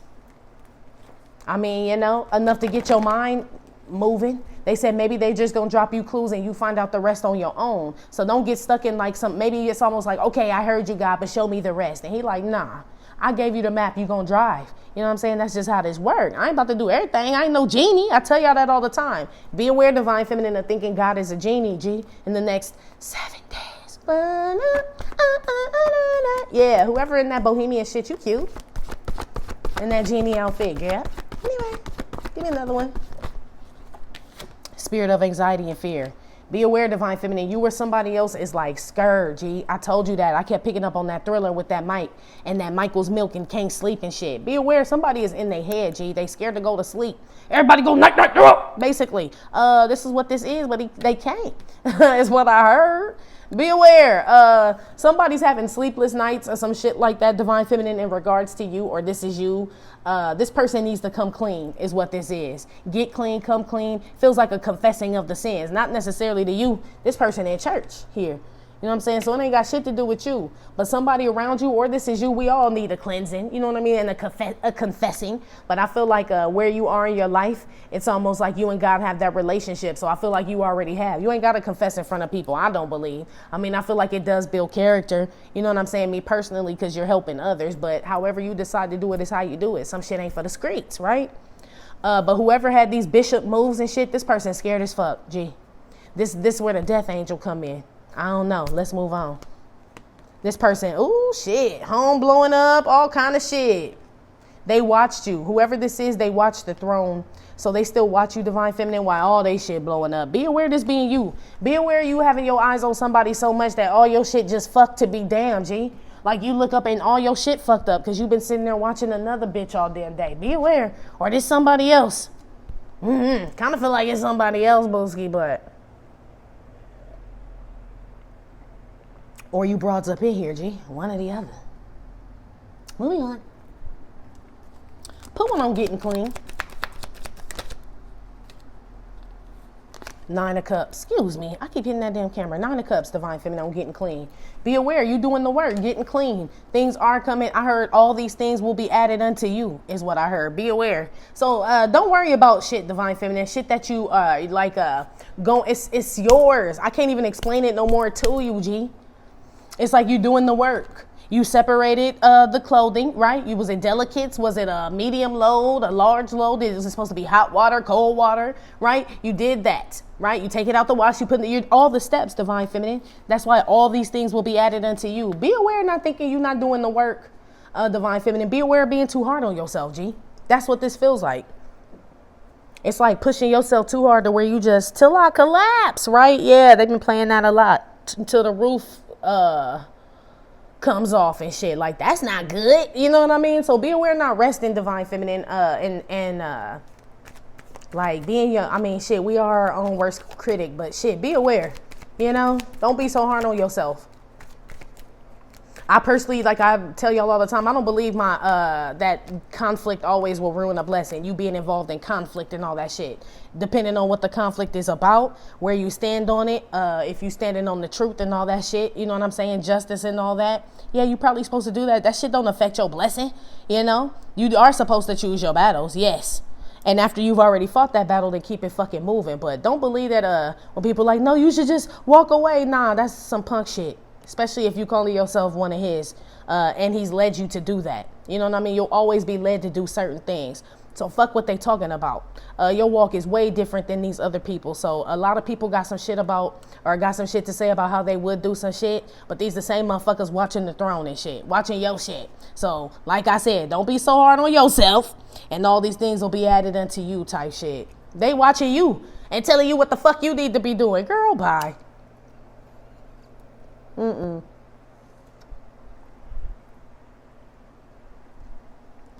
I mean, you know, enough to get your mind moving. They said maybe they just gonna drop you clues and you find out the rest on your own. So don't get stuck in like maybe it's almost like, okay, I heard you, God, but show me the rest. And he like, nah, I gave you the map, you gonna drive. You know what I'm saying? That's just how this works. I ain't about to do everything. I ain't no genie. I tell y'all that all the time. Be aware, Divine Feminine, of thinking God is a genie, G, in the next 7 days. Yeah, whoever in that bohemian shit, you cute. In that genie outfit, girl. Anyway, give me another one. Spirit of anxiety and fear. Be aware, Divine Feminine, you or somebody else is like scared, G. I told you that. I kept picking up on that thriller with that mic and that Michael's milk and can't sleep and shit. Be aware, somebody is in their head, G. They scared to go to sleep. Everybody go night, night, basically. This is what this is, but they can't. Is what I heard. Be aware, somebody's having sleepless nights or some shit like that, Divine Feminine, in regards to you, or this is you. This person needs to come clean is what this is. Get clean, come clean. Feels like a confessing of the sins. Not necessarily to you, this person in church here. You know what I'm saying? So it ain't got shit to do with you. But somebody around you, or this is you, we all need a cleansing. You know what I mean? And a confessing. But I feel like where you are in your life, it's almost like you and God have that relationship. So I feel like you already have. You ain't got to confess in front of people, I don't believe. I mean, I feel like it does build character. You know what I'm saying? Me personally, because you're helping others. But however you decide to do it is how you do it. Some shit ain't for the streets, right? But whoever had these bishop moves and shit, this person's scared as fuck, G. This is where the death angel come in. I don't know. Let's move on. This person, ooh, shit. Home blowing up, all kind of shit. They watched you. Whoever this is, they watched the throne. So they still watch you, Divine Feminine, while all they shit blowing up. Be aware this being you. Be aware you having your eyes on somebody so much that all your shit just fucked to be damn, G. Like you look up and all your shit fucked up because you've been sitting there watching another bitch all damn day. Be aware. Or this somebody else. Kind of feel like it's somebody else, Booski, but... Or you broads up in here, G. One or the other. Moving on. Put one on getting clean. 9 of Cups. Excuse me. I keep hitting that damn camera. 9 of Cups, Divine Feminine, on getting clean. Be aware, you doing the work, getting clean. Things are coming. I heard all these things will be added unto you, is what I heard. Be aware. So don't worry about shit, Divine Feminine. Shit that you it's yours. I can't even explain it no more to you, G. It's like you doing the work. You separated the clothing, right? Was it delicates? Was it a medium load, a large load? Is it supposed to be hot water, cold water, right? You did that, right? You take it out the wash, you put all the steps, Divine Feminine. That's why all these things will be added unto you. Be aware, not thinking you're not doing the work, Divine Feminine. Be aware of being too hard on yourself, G. That's what this feels like. It's like pushing yourself too hard to where you just, till I collapse, right? Yeah, they've been playing that a lot until the roof comes off and shit. Like, that's not good. You know what I mean? So be aware, not resting, Divine Feminine, and like being young. I mean, shit, we are our own worst critic, but shit, be aware. You know, don't be so hard on yourself. I personally, like I tell y'all all the time, I don't believe that conflict always will ruin a blessing. You being involved in conflict and all that shit. Depending on what the conflict is about, where you stand on it, if you standing on the truth and all that shit, you know what I'm saying, justice and all that. Yeah, you probably supposed to do that. That shit don't affect your blessing, you know. You are supposed to choose your battles, yes. And after you've already fought that battle, then keep it fucking moving. But don't believe that when people are like, no, you should just walk away. Nah, that's some punk shit. Especially if you calling yourself one of his, and he's led you to do that. You know what I mean? You'll always be led to do certain things. So fuck what they talking about. Your walk is way different than these other people. So a lot of people got some shit to say about how they would do some shit. But these the same motherfuckers watching the throne and shit, watching your shit. So like I said, don't be so hard on yourself, and all these things will be added unto you type shit. They watching you and telling you what the fuck you need to be doing. Girl, bye.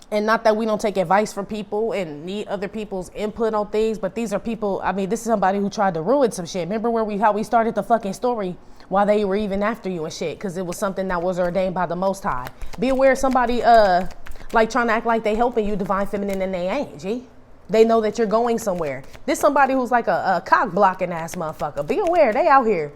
And not that we don't take advice from people and need other people's input on things, but these are people, I mean, this is somebody who tried to ruin some shit. Remember how we started the fucking story while they were even after you and shit, because it was something that was ordained by the Most High. Be aware of somebody like trying to act like they helping you, Divine Feminine, and they ain't, G. They know that you're going somewhere. This somebody who's like a cock blocking ass motherfucker. Be aware, they out here.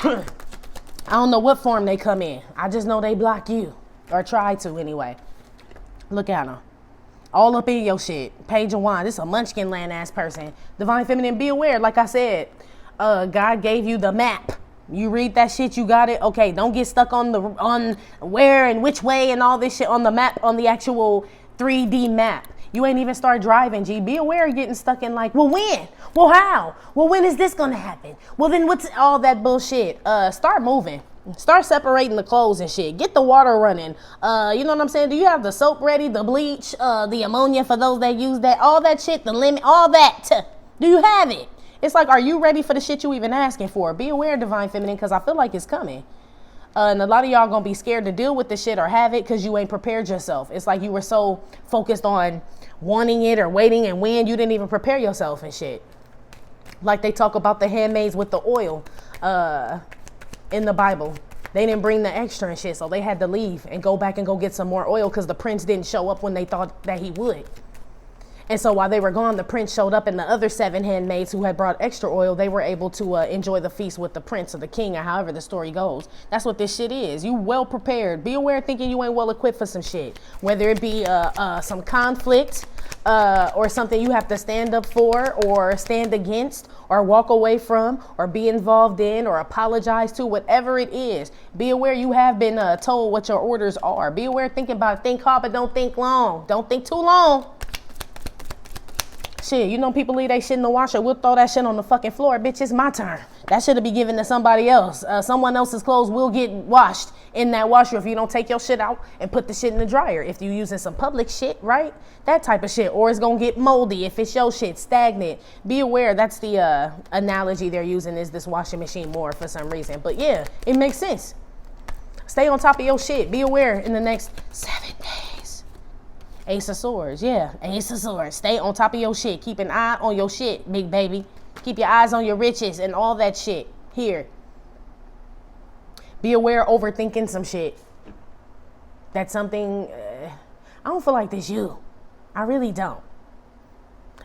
I don't know what form they come in. I just know they block you. Or try to anyway. Look at them. All up in your shit. Page of Wine. This is a munchkin land ass person. Divine Feminine, be aware. Like I said, God gave you the map. You read that shit, you got it. Okay, don't get stuck on where and which way and all this shit on the map, on the actual 3D map. You ain't even start driving, G. Be aware of getting stuck in like, well, when? Well, how? Well, when is this gonna happen? Well, then what's all that bullshit? Start moving. Start separating the clothes and shit. Get the water running. You know what I'm saying? Do you have the soap ready, the bleach, the ammonia for those that use that, all that shit, the lemon, all that? Do you have it? It's like, are you ready for the shit you even asking for? Be aware, Divine Feminine, because I feel like it's coming. And a lot of y'all gonna be scared to deal with the shit or have it because you ain't prepared yourself. It's like you were so focused on wanting it or waiting and when you didn't even prepare yourself and shit. Like they talk about the handmaids with the oil in the Bible. They didn't bring the extra and shit, so they had to leave and go back and go get some more oil because the prince didn't show up when they thought that he would. And so while they were gone, the prince showed up, and the other 7 handmaids who had brought extra oil, they were able to enjoy the feast with the prince or the king, or however the story goes. That's what this shit is. You well prepared. Be aware thinking you ain't well equipped for some shit. Whether it be some conflict or something you have to stand up for or stand against or walk away from or be involved in or apologize to, whatever it is. Be aware you have been told what your orders are. Be aware thinking about it. Think hard, but don't think long. Don't think too long. Shit, you know people leave that shit in the washer. We'll throw that shit on the fucking floor. Bitch, it's my turn. That should be given to somebody else. Someone else's clothes will get washed in that washer if you don't take your shit out and put the shit in the dryer. If you're using some public shit, right? That type of shit. Or it's going to get moldy if it's your shit, stagnant. Be aware that's the analogy they're using is this washing machine more for some reason. But yeah, it makes sense. Stay on top of your shit. Be aware in the next 7 days. Ace of Swords, yeah, Ace of Swords. Stay on top of your shit. Keep an eye on your shit, big baby. Keep your eyes on your riches and all that shit here. Be aware overthinking some shit. That's something, I don't feel like this you. I really don't.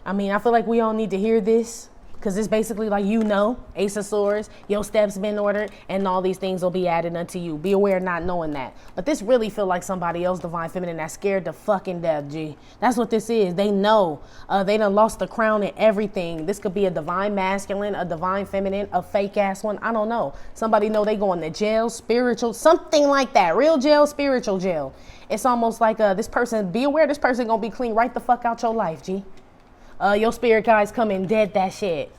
I mean, I feel like we all need to hear this. Because it's basically like, you know, Ace of Swords, your steps been ordered, and all these things will be added unto you. Be aware not knowing that. But this really feel like somebody else, Divine Feminine, that's scared to fucking death, G. That's what this is. They know. They done lost the crown and everything. This could be a Divine Masculine, a Divine Feminine, a fake-ass one. I don't know. Somebody know they going to jail, spiritual, something like that. Real jail, spiritual jail. It's almost like this person, be aware this person going to be clean right the fuck out your life, G. Your spirit guides come and dead that shit.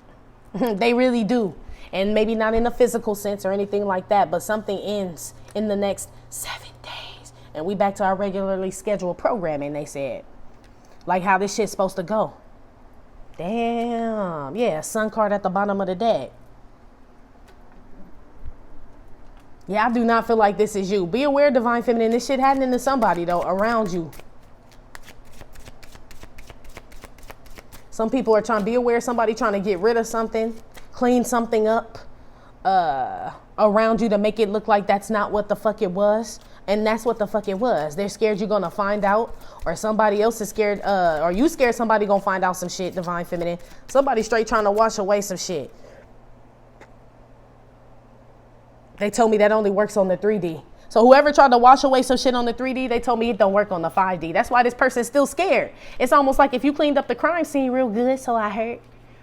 They really do. And maybe not in a physical sense or anything like that, but something ends in the next 7 days. And we back to our regularly scheduled programming, they said. Like how this shit's supposed to go. Damn. Yeah, sun card at the bottom of the deck. Yeah, I do not feel like this is you. Be aware, Divine Feminine, this shit happening to somebody, though, around you. Some people are trying to be aware, somebody trying to get rid of something, clean something up around you to make it look like that's not what the fuck it was. And that's what the fuck it was. They're scared you're going to find out, or somebody else is scared, or you scared somebody going to find out some shit, Divine Feminine. Somebody straight trying to wash away some shit. They told me that only works on the 3D. So whoever tried to wash away some shit on the 3D, they told me it don't work on the 5D. That's why this person's still scared. It's almost like if you cleaned up the crime scene real good, so I heard,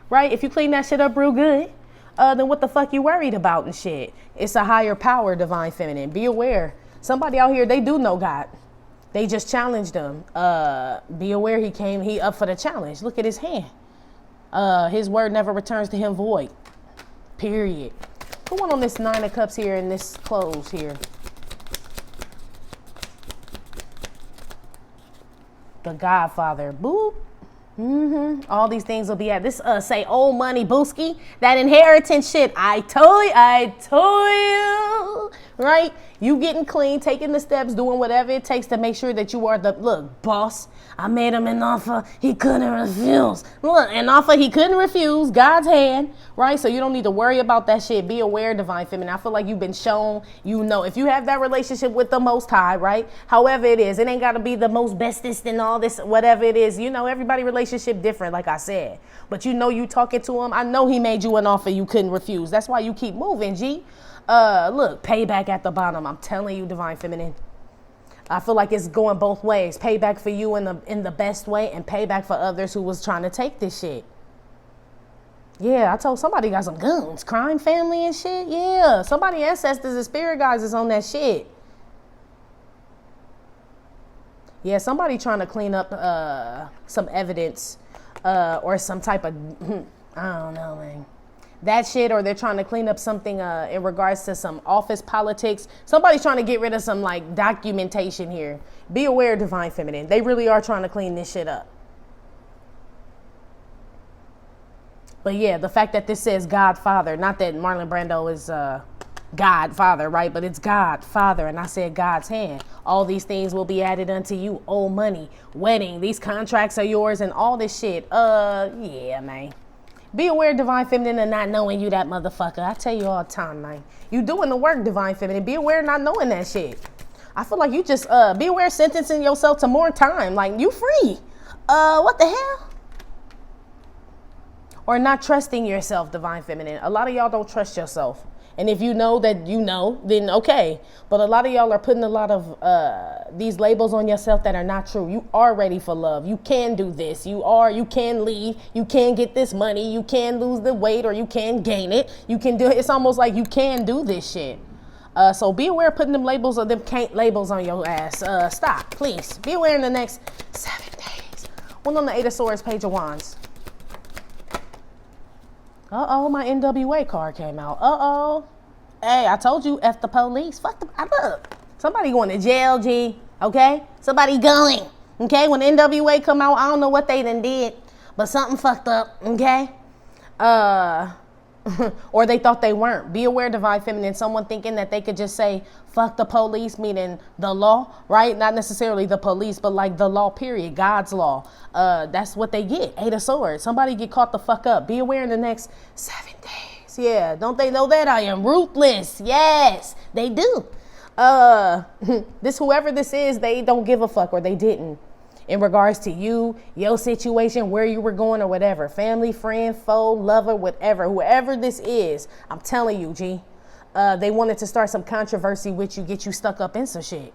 right? If you clean that shit up real good, then what the fuck you worried about and shit? It's a higher power, Divine Feminine. Be aware. Somebody out here, they do know God. They just challenged him. Be aware he up for the challenge. Look at his hand. His word never returns to him void. Period. Who went on this 9 of Cups here and this close here? The Godfather. Boop. All these things will be at this say old money booski, that inheritance shit. I told you, right? You getting clean, taking the steps, doing whatever it takes to make sure that you are the look boss. I made him an offer he couldn't refuse. Look, an offer he couldn't refuse. God's hand, right? So you don't need to worry about that shit. Be aware, Divine Feminine. I feel like you've been shown, you know, if you have that relationship with the Most High, right? However it is, it ain't got to be the most bestest and all this, whatever it is. You know, everybody relationship different, like I said. But you know, you talking to him. I know he made you an offer you couldn't refuse. That's why you keep moving, G. Look, payback at the bottom. I'm telling you, Divine Feminine. I feel like it's going both ways. Payback for you in the best way, and payback for others who was trying to take this shit. Yeah, I told somebody got some guns, crime family and shit. Yeah, somebody ancestors and spirit guides is on that shit. Yeah, somebody trying to clean up some evidence or some type of I don't know, man. That shit, or they're trying to clean up something in regards to some office politics. Somebody's trying to get rid of some like documentation here. Be aware, Divine Feminine. They really are trying to clean this shit up. But yeah, the fact that this says Godfather, not that Marlon Brando is Godfather, right? But it's Godfather, and I said God's hand. All these things will be added unto you. Old money, wedding, these contracts are yours, and all this shit. Yeah, man. Be aware, Divine Feminine, of not knowing you that motherfucker. I tell you all the time, man. You doing the work, Divine Feminine. Be aware of not knowing that shit. I feel like you just, be aware sentencing yourself to more time. Like, you free. What the hell? Or not trusting yourself, Divine Feminine. A lot of y'all don't trust yourself. And if you know that you know, then okay. But a lot of y'all are putting a lot of these labels on yourself that are not true. You are ready for love. You can do this. You can leave. You can get this money. You can lose the weight, or you can gain it. You can do it. It's almost like you can do this shit. So be aware of putting them labels or them can't labels on your ass. Stop, please. Be aware in the next 7 days. One on the 8 of Swords, Page of Wands. Uh-oh, my NWA card came out. Uh-oh. Hey, I told you, F the police. Fuck the, look. Somebody going to jail, G. Okay? Somebody going. Okay? When NWA come out, I don't know what they done did, but something fucked up. Okay? Or they thought they weren't. Be aware, Divine Feminine. Someone thinking that they could just say, fuck the police, meaning the law, right? Not necessarily the police, but like the law, period. God's law. That's what they get. 8 of Swords. Somebody get caught the fuck up. Be aware in the next 7 days. Yeah. Don't they know that? I am ruthless. Yes, they do. Whoever this is, they don't give a fuck, or they didn't. In regards to you, your situation, where you were going, or whatever. Family, friend, foe, lover, whatever. Whoever this is, I'm telling you, G. They wanted to start some controversy with you, get you stuck up in some shit.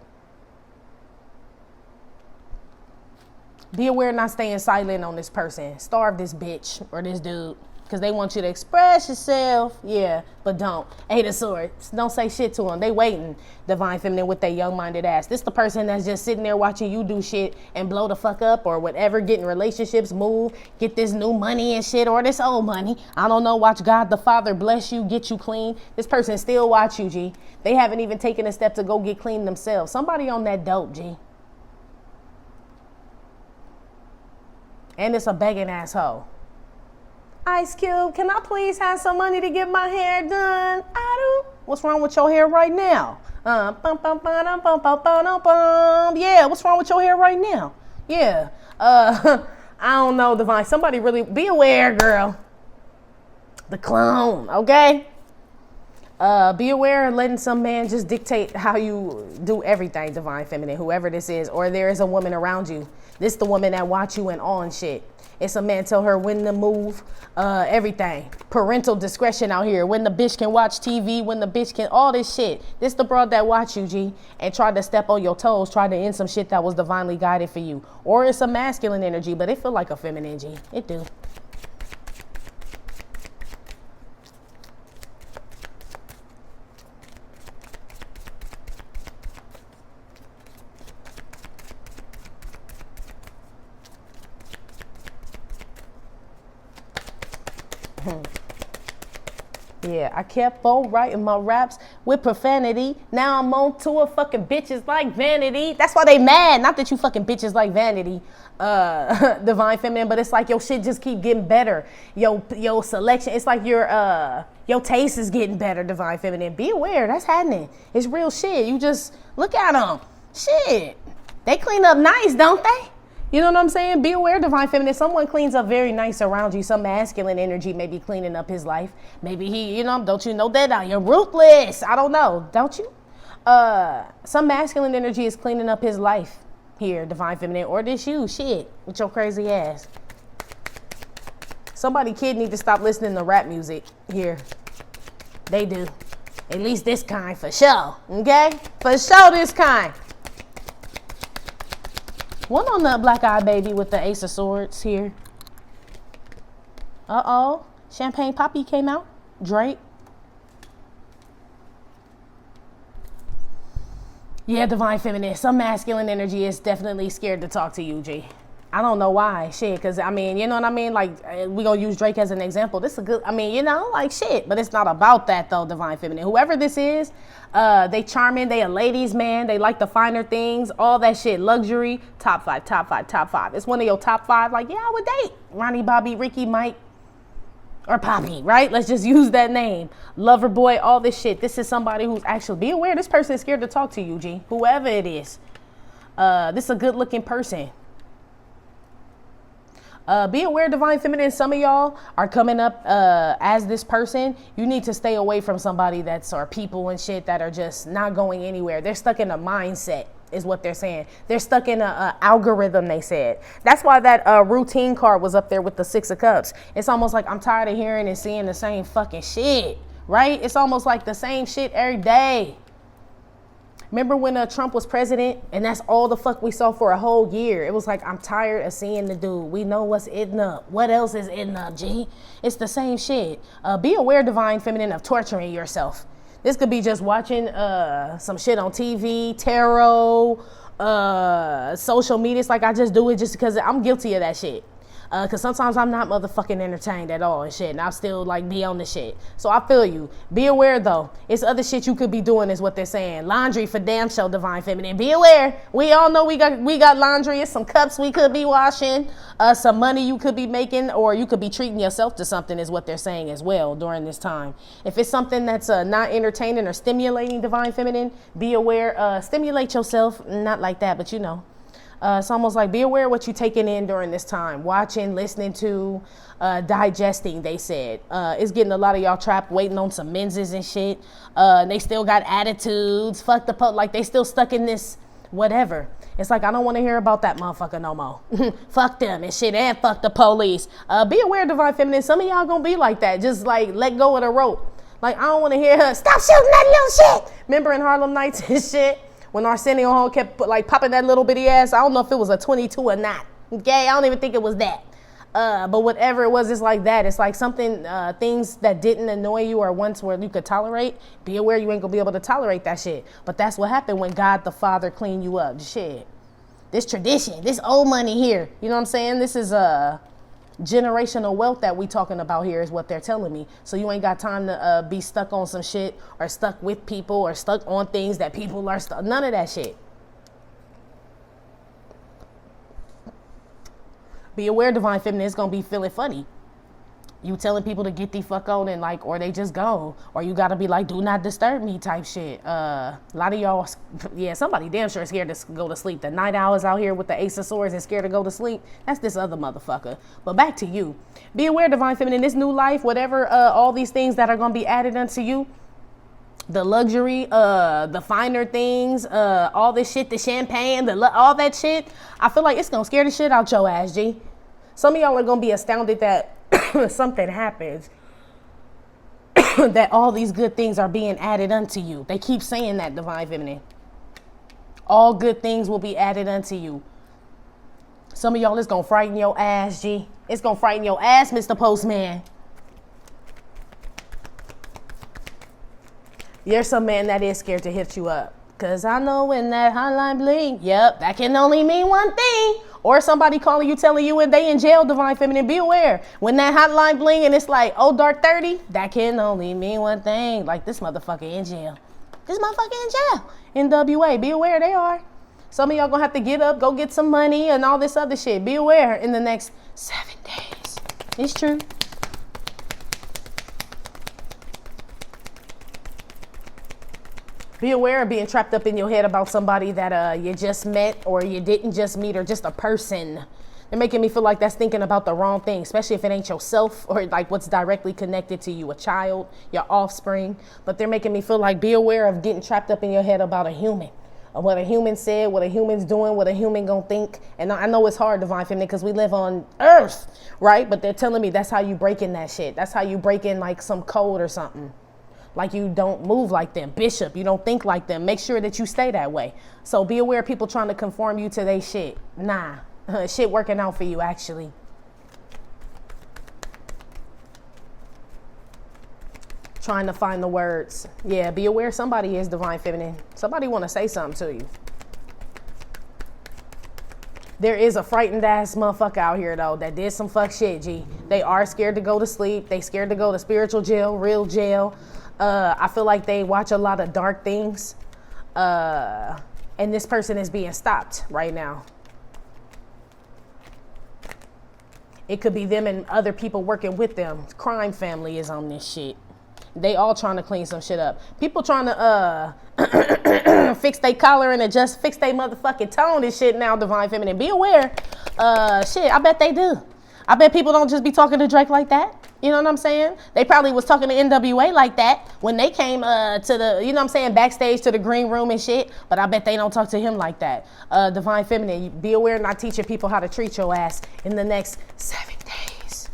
Be aware not staying silent on this person. Starve this bitch or this dude. Because they want you to express yourself. Yeah, but don't. 8 of Swords. Don't say shit to them. They waiting, Divine Feminine, with their young-minded ass. This the person that's just sitting there watching you do shit and blow the fuck up or whatever, getting relationships, move, get this new money and shit, or this old money. I don't know. Watch God the Father bless you, get you clean. This person still watch you, G. They haven't even taken a step to go get clean themselves. Somebody on that dope, G. And it's a begging asshole. Ice Cube, can I please have some money to get my hair done? I do. What's wrong with your hair right now? Yeah, what's wrong with your hair right now? Yeah. I don't know, Divine. Somebody really, be aware, girl. The clone, okay? Be aware of letting some man just dictate how you do everything, Divine Feminine, whoever this is, or there is a woman around you. This the woman that watch you and on shit. It's a man tell her when to move, everything. Parental discretion out here. When the bitch can watch TV, when the bitch can, all this shit. This the broad that watch you, G, and try to step on your toes, try to end some shit that was divinely guided for you. Or it's a masculine energy, but it feel like a feminine, G. It do. Yeah, I kept on writing my raps with profanity. Now I'm on tour fucking bitches like Vanity. That's why they mad. Not that you fucking bitches like Vanity, Divine Feminine, but it's like your shit just keep getting better. Your selection, it's like your taste is getting better, Divine Feminine. Be aware, that's happening. It's real shit. You just look at them. Shit. They clean up nice, don't they? You know what I'm saying? Be aware, Divine Feminine. Someone cleans up very nice around you. Some masculine energy may be cleaning up his life. Maybe he, don't you know that? You're ruthless. I don't know. Don't you? Some masculine energy is cleaning up his life here, Divine Feminine. Or this you, shit, with your crazy ass. Somebody kid need to stop listening to rap music here. They do. At least this kind for sure. Okay? For sure this kind. One on the black eye baby with the Ace of Swords here. Uh-oh. Champagne Poppy came out. Drake. Yeah, Divine Feminine. Some masculine energy is definitely scared to talk to you, G. I don't know why. Shit, because, you know what I mean? Like, we going to use Drake as an example. This is a good, like, shit. But it's not about that, though, Divine Feminine. Whoever this is, they charming. They a ladies' man. They like the finer things. All that shit. Luxury. Top 5, top 5, top 5. It's one of your top 5. Like, yeah, I would date Ronnie, Bobby, Ricky, Mike. or Poppy, right? Let's just use that name. Lover boy, all this shit. This is somebody who's actually, be aware this person is scared to talk to you, G. Whoever it is. This is a good looking person. Be aware, Divine Feminine, some of y'all are coming up as this person. You need to stay away from somebody or people and shit that are just not going anywhere. They're stuck in a mindset, is what they're saying. They're stuck in a algorithm, they said. That's why that routine card was up there with the 6 of Cups. It's almost like I'm tired of hearing and seeing the same fucking shit, right? It's almost like the same shit every day. Remember when Trump was president and that's all the fuck we saw for a whole year? It was like, I'm tired of seeing the dude. We know what's eating up. What else is eating up, G? It's the same shit. Be aware, Divine Feminine, of torturing yourself. This could be just watching some shit on TV, tarot, social media. It's like I just do it just because I'm guilty of that shit. Because sometimes I'm not motherfucking entertained at all and shit. And I'll still like be on the shit. So I feel you. Be aware though. It's other shit you could be doing is what they're saying. Laundry for damn sure, Divine Feminine. Be aware. We all know we got laundry. It's some cups we could be washing. Some money you could be making. Or you could be treating yourself to something is what they're saying as well during this time. If it's something that's not entertaining or stimulating, Divine Feminine, be aware. Stimulate yourself. Not like that, but you know. It's almost like be aware of what you're taking in during this time. Watching, listening to, digesting, they said. It's getting a lot of y'all trapped waiting on some menses and shit. They still got attitudes. Fuck the like they still stuck in this whatever. It's like I don't want to hear about that motherfucker no more. Fuck them and shit and fuck the police. Be aware, Divine Feminine. Some of y'all gonna be like that. Just like let go of the rope. Like I don't want to hear her, stop shooting that little shit. Remember in Harlem Nights and shit? When Arsenio Hall kept like popping that little bitty ass, I don't know if it was a 22 or not. Okay, I don't even think it was that. But whatever it was, it's like that. It's like something, things that didn't annoy you or once where you could tolerate. Be aware you ain't gonna be able to tolerate that shit. But that's what happened when God the Father cleaned you up. Shit, this tradition, this old money here. You know what I'm saying? This is generational wealth that we talking about here is what they're telling me. So you ain't got time to be stuck on some shit or stuck with people or stuck on things that people are stuck. None of that shit. Be aware, Divine Feminine, it's gonna be feeling funny. You telling people to get the fuck on and like, or they just go, or you gotta be like, do not disturb me type shit. A lot of y'all, yeah, somebody damn sure scared to go to sleep. The night owls out here with the Ace of Swords and scared to go to sleep. That's this other motherfucker. But back to you. Be aware, Divine Feminine, this new life, whatever, all these things that are gonna be added unto you, the luxury, the finer things, all this shit, the champagne, all that shit, I feel like it's gonna scare the shit out your ass, G. Some of y'all are gonna be astounded that something happens that all these good things are being added unto you. They keep saying that, Divine Feminine. All good things will be added unto you. Some of y'all, it's gonna frighten your ass, G. It's gonna frighten your ass, Mr. Postman. There's some man that is scared to hit you up. Cause I know when that hotline bling, yep, that can only mean one thing. Or somebody calling you, telling you when they in jail, Divine Feminine, be aware. When that hotline bling and it's like, oh, dark 30, that can only mean one thing. Like this motherfucker in jail. This motherfucker in jail. NWA, be aware they are. Some of y'all gonna have to get up, go get some money and all this other shit. Be aware in the next 7 days. It's true. Be aware of being trapped up in your head about somebody that you just met or you didn't just meet or just a person. They're making me feel like that's thinking about the wrong thing, especially if it ain't yourself or like what's directly connected to you, a child, your offspring. But they're making me feel like be aware of getting trapped up in your head about a human. Of what a human said, what a human's doing, what a human gonna think. And I know it's hard, Divine Feminine, because we live on Earth, right? But they're telling me that's how you break in that shit. That's how you break in like some code or something. Like you don't move like them. Bishop, you don't think like them. Make sure that you stay that way. So be aware of people trying to conform you to their shit. Nah, shit working out for you actually. Trying to find the words. Yeah, be aware somebody is, Divine Feminine. Somebody want to say something to you. There is a frightened ass motherfucker out here though that did some fuck shit, G. They are scared to go to sleep. They scared to go to spiritual jail, real jail. I feel like they watch a lot of dark things. And this person is being stopped right now. It could be them and other people working with them. Crime family is on this shit. They all trying to clean some shit up. People trying to fix their collar and fix their motherfucking tone and shit now, Divine Feminine. Be aware. Shit, I bet they do. I bet people don't just be talking to Drake like that. You know what I'm saying? They probably was talking to NWA like that when they came to the, you know what I'm saying, backstage to the green room and shit. But I bet they don't talk to him like that. Divine Feminine, be aware, not teaching people how to treat your ass in the next 7 days.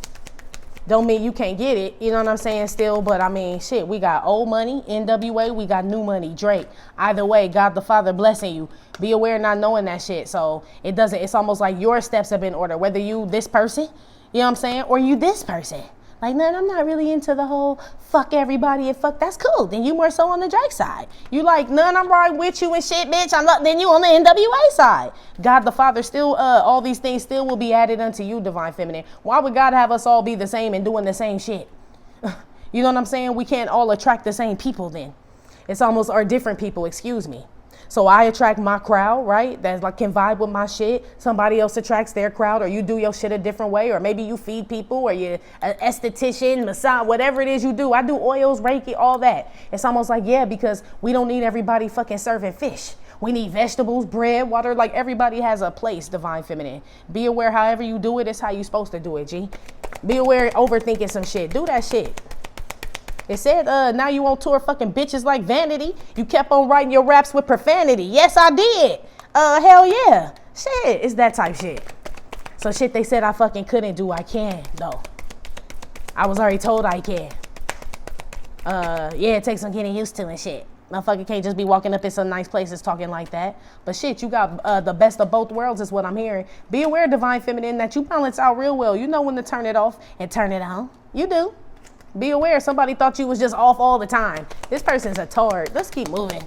Don't mean you can't get it, you know what I'm saying, still, but I mean, shit, we got old money, NWA, we got new money, Drake. Either way, God the Father blessing you. Be aware not knowing that shit. So it's almost like your steps have been ordered, whether you this person, you know what I'm saying, or you this person. Like, no, I'm not really into the whole fuck everybody and fuck, that's cool. Then you more so on the Drake side. You like, none, I'm right with you and shit, bitch. Then you on the NWA side. God the Father still, all these things still will be added unto you, Divine Feminine. Why would God have us all be the same and doing the same shit? You know what I'm saying? We can't all attract the same people then. It's almost, or different people, excuse me. So I attract my crowd, right? That like can vibe with my shit. Somebody else attracts their crowd, or you do your shit a different way, or maybe you feed people, or you're an esthetician, massage, whatever it is you do. I do oils, Reiki, all that. It's almost like, yeah, because we don't need everybody fucking serving fish. We need vegetables, bread, water. Like everybody has a place, Divine Feminine. Be aware however you do it, it's how you supposed to do it, G. Be aware overthinking some shit. Do that shit. It said, now you on tour fucking bitches like Vanity. You kept on writing your raps with profanity. Yes, I did. Hell yeah. Shit, it's that type shit. So shit they said I fucking couldn't do, I can, though. I was already told I can. Yeah, it takes some getting used to and shit. Motherfucker can't just be walking up in some nice places talking like that. But shit, you got the best of both worlds is what I'm hearing. Be aware, Divine Feminine, that you balance out real well. You know when to turn it off and turn it on. You do. Be aware, somebody thought you was just off all the time. This person's a tard. Let's keep moving.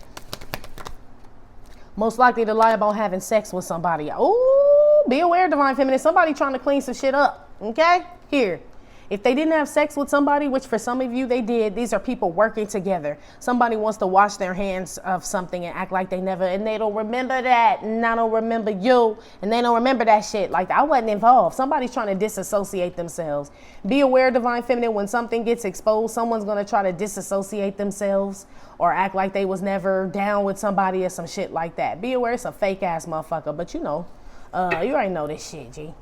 Most likely to lie about having sex with somebody. Ooh, be aware, Divine Feminine. Somebody trying to clean some shit up. Okay? Here. If they didn't have sex with somebody, which for some of you they did, these are people working together. Somebody wants to wash their hands of something and act like they never, and they don't remember that, and I don't remember you, and they don't remember that shit. Like, I wasn't involved. Somebody's trying to disassociate themselves. Be aware, Divine Feminine, when something gets exposed, someone's going to try to disassociate themselves or act like they was never down with somebody or some shit like that. Be aware, it's a fake ass motherfucker, but you know, you already know this shit, G.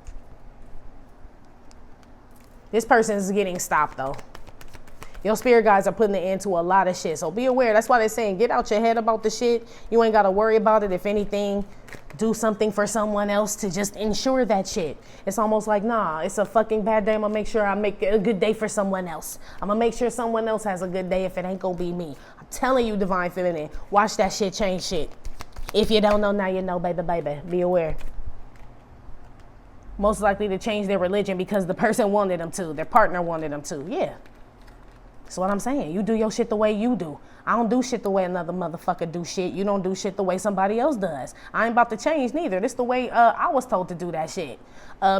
This person is getting stopped, though. Your spirit guides are putting an end to a lot of shit. So be aware. That's why they're saying get out your head about the shit. You ain't got to worry about it. If anything, do something for someone else to just ensure that shit. It's almost like, nah, it's a fucking bad day. I'm going to make sure I make a good day for someone else. I'm going to make sure someone else has a good day if it ain't going to be me. I'm telling you, Divine Feminine, watch that shit change shit. If you don't know, now you know, baby, baby. Be aware. Most likely to change their religion because the person wanted them to. Their partner wanted them to. Yeah. That's what I'm saying. You do your shit the way you do. I don't do shit the way another motherfucker do shit. You don't do shit the way somebody else does. I ain't about to change neither. This the way I was told to do that shit.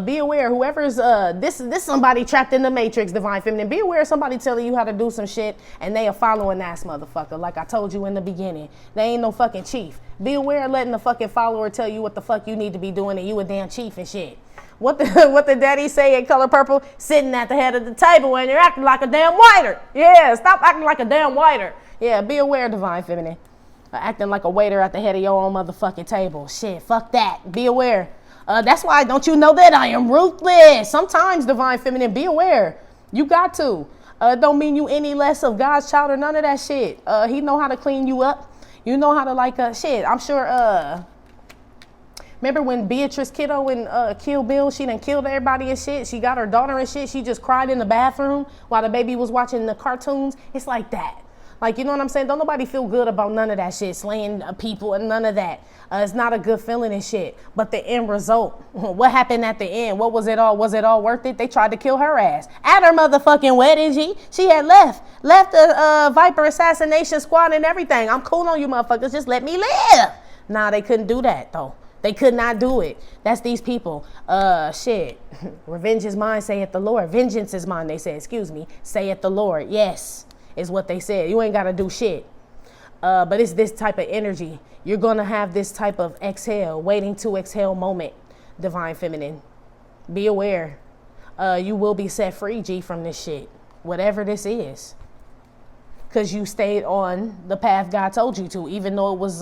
Be aware, whoever's, this somebody trapped in the matrix, Divine Feminine. Be aware somebody telling you how to do some shit and they are following ass motherfucker. Like I told you in the beginning. They ain't no fucking chief. Be aware letting the fucking follower tell you what the fuck you need to be doing and you a damn chief and shit. What the daddy say in Color Purple? Sitting at the head of the table and you're acting like a damn waiter. Yeah, stop acting like a damn waiter. Yeah, be aware, Divine Feminine. Acting like a waiter at the head of your own motherfucking table. Shit, fuck that. Be aware. That's why don't you know that I am ruthless. Sometimes, Divine Feminine, be aware. You got to. Don't mean you any less of God's child or none of that shit. He know how to clean you up. You know how to like shit. I'm sure remember when Beatrice Kiddo in Kill Bill, she done killed everybody and shit. She got her daughter and shit. She just cried in the bathroom while the baby was watching the cartoons. It's like that. Like, you know what I'm saying? Don't nobody feel good about none of that shit. Slaying people and none of that. It's not a good feeling and shit. But the end result, what happened at the end? What was it all? Was it all worth it? They tried to kill her ass. At her motherfucking wedding, G. She had left the Viper assassination squad and everything. I'm cool on you motherfuckers. Just let me live. Nah, they couldn't do that, though. They could not do it. That's these people. Shit. Revenge is mine, saith the Lord. Vengeance is mine, they said. Excuse me. Saith the Lord. Yes, is what they said. You ain't got to do shit. But it's this type of energy. You're going to have this type of exhale, waiting to exhale moment, Divine Feminine. Be aware. You will be set free, G, from this shit, whatever this is, because you stayed on the path God told you to, even though it was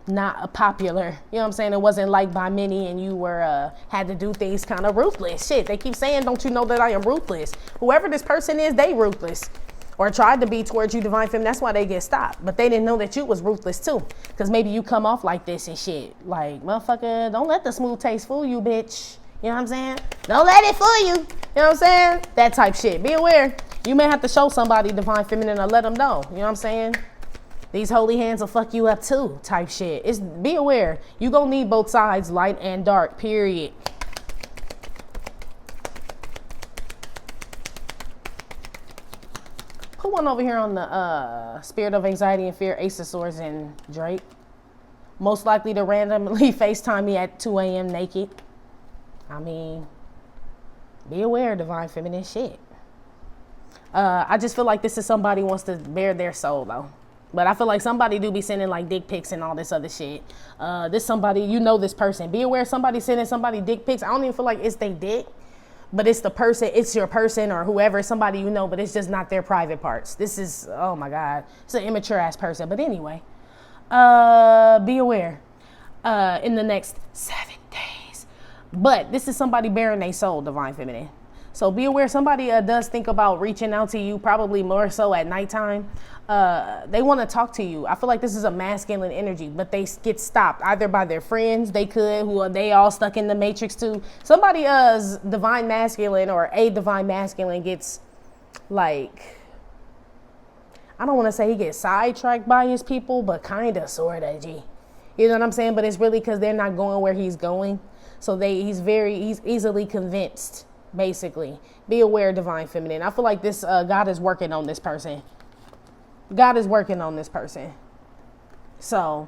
not a popular, you know what I'm saying, it wasn't liked by many, and you were had to do things kind of ruthless. Shit, they keep saying, don't you know that I am ruthless? Whoever this person is, they ruthless, or tried to be towards you, divine feminine. That's why they get stopped. But they didn't know that you was ruthless too, because maybe you come off like this and shit, like, motherfucker, don't let the smooth taste fool you, bitch. You know what I'm saying? Don't let it fool you. You know what I'm saying? That type shit. Be aware. You may have to show somebody divine feminine or let them know. You know what I'm saying? These holy hands will fuck you up too, type shit. Be aware. You gonna need both sides, light and dark, period. Put one over here on the spirit of anxiety and fear, Ace of Swords and Drake. Most likely to randomly FaceTime me at 2 a.m. naked. I mean, be aware, divine feminine shit. I just feel like this is somebody wants to bare their soul though. But I feel like somebody do be sending like dick pics and all this other shit. This somebody, you know this person. Be aware somebody sending somebody dick pics. I don't even feel like it's their dick, but it's the person, it's your person or whoever, somebody you know, but it's just not their private parts. This is, oh my God, it's an immature ass person. But anyway, be aware in the next 7 days. But this is somebody bearing their soul, divine feminine. So be aware somebody does think about reaching out to you, probably more so at nighttime. They want to talk to you. I feel like this is a masculine energy, but they get stopped either by their friends. They could, who are they all stuck in the matrix too. Somebody divine masculine or a divine masculine gets like, I don't want to say he gets sidetracked by his people, but kind of, sort of, G. You know what I'm saying? But it's really because they're not going where he's going. So he's easily convinced, basically. Be aware, divine feminine. I feel like this, God is working on this person. God is working on this person. So,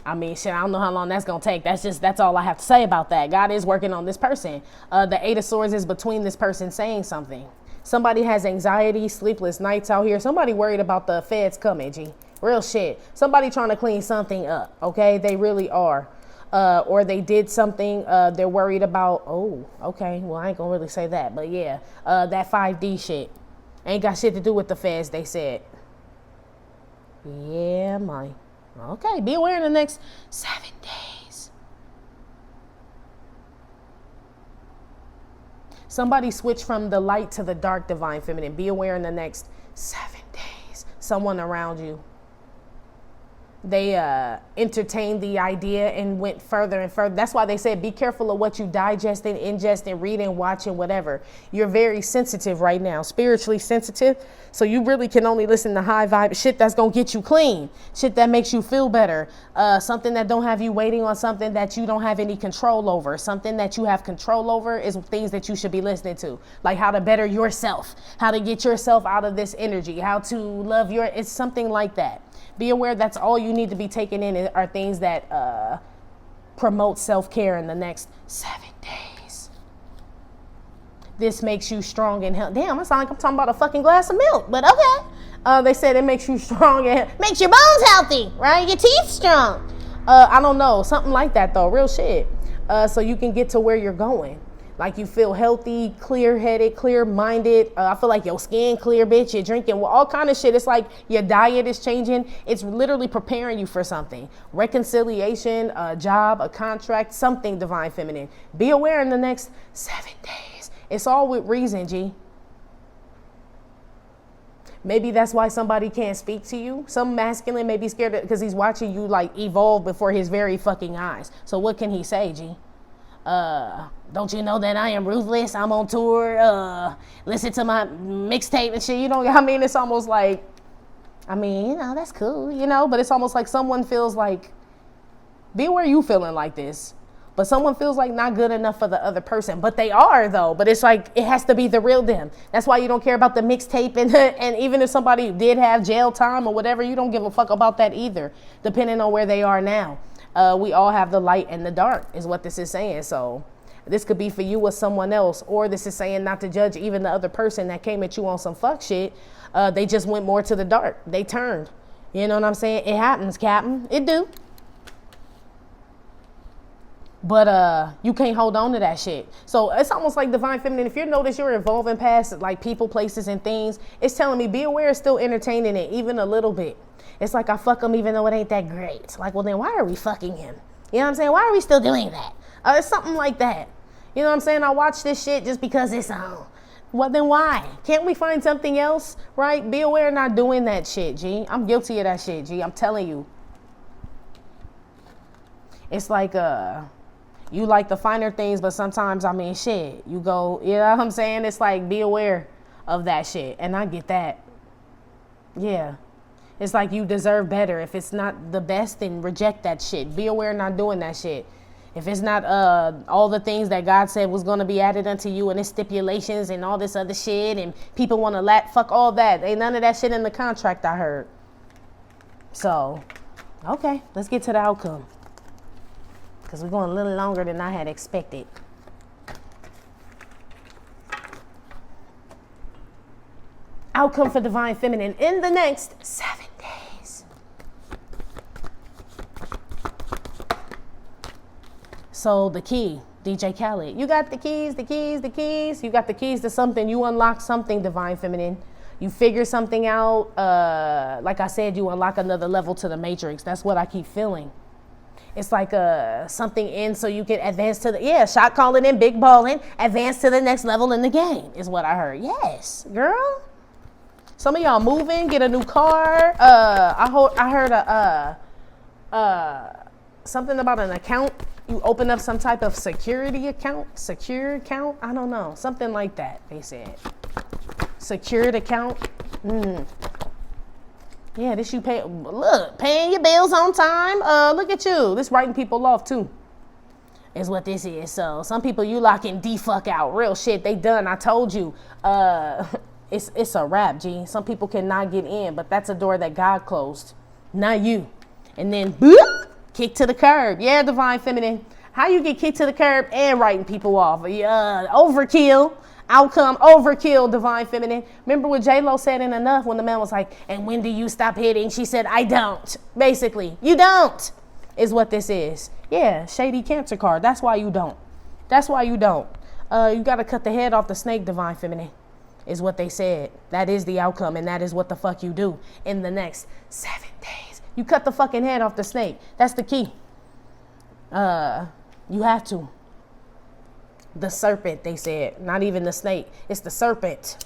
I mean, shit, I don't know how long that's going to take. That's all I have to say about that. God is working on this person. The Eight of Swords is between this person saying something. Somebody has anxiety, sleepless nights out here. Somebody worried about the feds coming, G. Real shit. Somebody trying to clean something up, okay? They really are. Or they did something they're worried about. Oh, okay. Well, I ain't going to really say that. But yeah, that 5D shit. Ain't got shit to do with the feds, they said. Yeah, man. Okay, be aware in the next 7 days. Somebody switch from the light to the dark, divine feminine. Be aware in the next 7 days. Someone around you. They entertained the idea and went further and further. That's why they said be careful of what you digest and ingest and read and watch and whatever. You're very sensitive right now, spiritually sensitive. So you really can only listen to high vibe shit that's going to get you clean, shit that makes you feel better, something that don't have you waiting on something that you don't have any control over. Something that you have control over is things that you should be listening to, like how to better yourself, how to get yourself out of this energy, how to love it's something like that. Be aware that's all you need to be taking in are things that promote self-care in the next 7 days. This makes you strong and healthy. Damn, I sound like I'm talking about a fucking glass of milk, but okay. They said it makes you strong and makes your bones healthy, right? Your teeth strong. I don't know, something like that though, real shit. So you can get to where you're going. Like you feel healthy, clear-headed, clear-minded. I feel like your skin clear, bitch. You're drinking all kind of shit. It's like your diet is changing. It's literally preparing you for something. Reconciliation, a job, a contract, something, divine feminine. Be aware in the next 7 days. It's all with reason, G. Maybe that's why somebody can't speak to you. Some masculine may be scared because he's watching you like evolve before his very fucking eyes. So what can he say, G? Don't you know that I am ruthless? I'm on tour. Listen to my mixtape and shit. You know, I mean, it's almost like, I mean, you know, that's cool, you know, but it's almost like someone feels like, be aware you feeling like this, but someone feels like not good enough for the other person, but they are though. But it's like, it has to be the real them. That's why you don't care about the mixtape and even if somebody did have jail time or whatever, you don't give a fuck about that either, depending on where they are now. We all have the light and the dark is what this is saying. So this could be for you or someone else, or this is saying not to judge even the other person that came at you on some fuck shit. They just went more to the dark. They turned. You know what I'm saying? It happens, Captain. It do. But you can't hold on to that shit. So it's almost like divine feminine. If you notice you're evolving past like people, places, and things, it's telling me be aware, still entertaining it even a little bit. It's like I fuck him even though it ain't that great. Like, well then why are we fucking him? You know what I'm saying? Why are we still doing that? It's something like that. You know what I'm saying? I watch this shit just because it's on. Well then why? Can't we find something else? Right? Be aware not doing that shit, G. I'm guilty of that shit, G. I'm telling you. It's like you like the finer things, but sometimes, I mean, shit, you go, you know what I'm saying? It's like, be aware of that shit. And I get that. Yeah. It's like you deserve better. If it's not the best, then reject that shit. Be aware not doing that shit. If it's not all the things that God said was going to be added unto you and its stipulations and all this other shit and people want to fuck all that. Ain't none of that shit in the contract, I heard. So, okay, let's get to the outcome. Because we're going a little longer than I had expected. Outcome for divine feminine in the next 7 days. So the key, DJ Khaled. You got the keys, the keys, the keys. You got the keys to something. You unlock something, divine feminine. You figure something out. Like I said, you unlock another level to the matrix. That's what I keep feeling. It's like something in so you can advance to the, shot calling and big balling, advance to the next level in the game is what I heard. Yes, girl. Some of y'all moving, get a new car. I heard something about an account. You open up some type of security account, secure account. I don't know, something like that. They said secured account. Yeah, this you pay. Look, paying your bills on time. Look at you. This writing people off too. Is what this is. So some people you locking the fuck out. Real shit. They done. I told you. It's a wrap, G. Some people cannot get in, but that's a door that God closed, not you. And then boop, kick to the curb. Yeah, divine feminine. How you get kicked to the curb and writing people off? Overkill. Outcome, overkill, divine feminine. Remember what J-Lo said in Enough when the man was like, and when do you stop hitting? She said, I don't. Basically, you don't, is what this is. Yeah, shady Cancer card. That's why you don't. That's why you don't. You got to cut the head off the snake, divine feminine, is what they said. That is the outcome, and that is what the fuck you do in the next 7 days. You cut the fucking head off the snake. That's the key. You have to. The serpent, they said. Not even the snake. It's the serpent.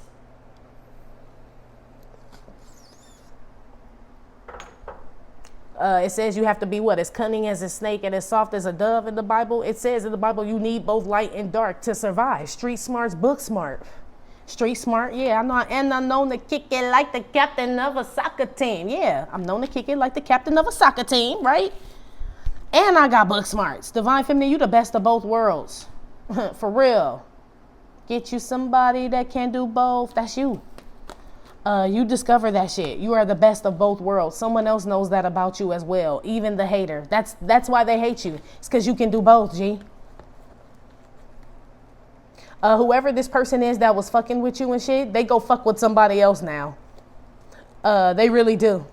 It says you have to be what? As cunning as a snake and as soft as a dove in the Bible. It says in the Bible you need both light and dark to survive. Street smart's book smart. Street smart, yeah. I'm known to kick it like the captain of a soccer team. Yeah, I'm known to kick it like the captain of a soccer team, right? And I got book smarts. Divine feminine, you the best of both worlds. For real. Get you somebody that can do both. That's you. You discover that shit. You are the best of both worlds. Someone else knows that about you as well. Even the hater. That's why they hate you. It's because you can do both, G. Whoever this person is that was fucking with you and shit, they go fuck with somebody else now. They really do.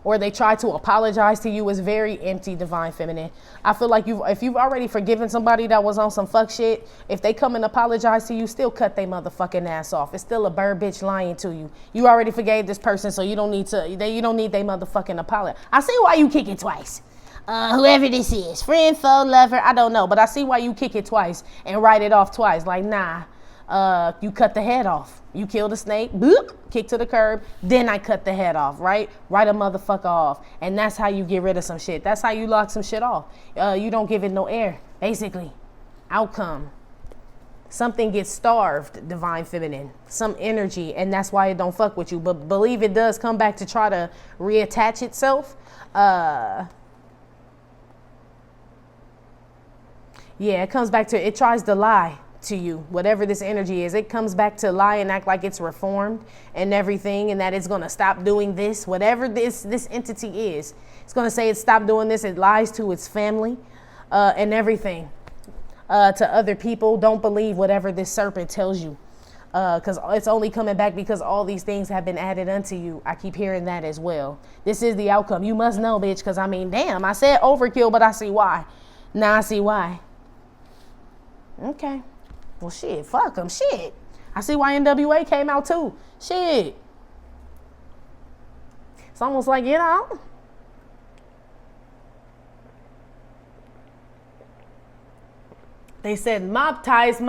Or they try to apologize to you. Is very empty, divine feminine. I feel like if you've already forgiven somebody that was on some fuck shit, if they come and apologize to you, still cut their motherfucking ass off. It's still a bird bitch lying to you. You already forgave this person, so you don't need their motherfucking apology. I see why you kick it twice. Whoever this is, friend, foe, lover, I don't know, but I see why you kick it twice and write it off twice. Like, nah, you cut the head off. You kill the snake, boop, kick to the curb, then I cut the head off, right? Write a motherfucker off. And that's how you get rid of some shit. That's how you lock some shit off. You don't give it no air, basically. Outcome. Something gets starved, divine feminine. Some energy, and that's why it don't fuck with you. But believe it does come back to try to reattach itself. Yeah, it comes back to, it tries to lie to you, whatever this energy is. It comes back to lie and act like it's reformed and everything, and that it's going to stop doing this, whatever this entity is. It's going to say it stopped doing this. It lies to its family and everything, to other people. Don't believe whatever this serpent tells you. because it's only coming back because all these things have been added unto you. I keep hearing that as well. This is the outcome. You must know, bitch, because I mean, damn, I said overkill, but I see why. Now I see why. Okay. Well, shit, fuck them, shit. I see why NWA came out too. Shit. It's almost like, you know. They said mob ties,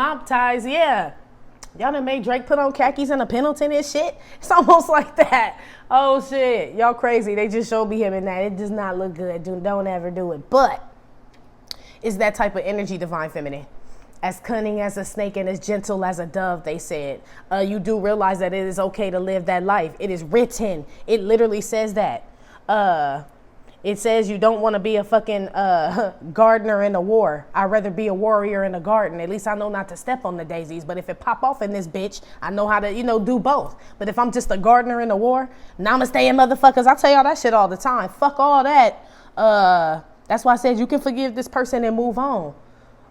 yeah. Y'all done made Drake put on khakis and a Pendleton and shit. It's almost like that. Oh shit, y'all crazy. They just showed me him in that. It does not look good. Don't ever do it. But it's that type of energy, divine feminine. As cunning as a snake and as gentle as a dove, they said. You do realize that it is okay to live that life. It is written. It literally says that. It says you don't want to be a fucking gardener in a war. I'd rather be a warrior in a garden. At least I know not to step on the daisies. But if it pop off in this bitch, I know how to, do both. But if I'm just a gardener in a war, namaste and motherfuckers. I tell y'all that shit all the time. Fuck all that. That's why I said you can forgive this person and move on.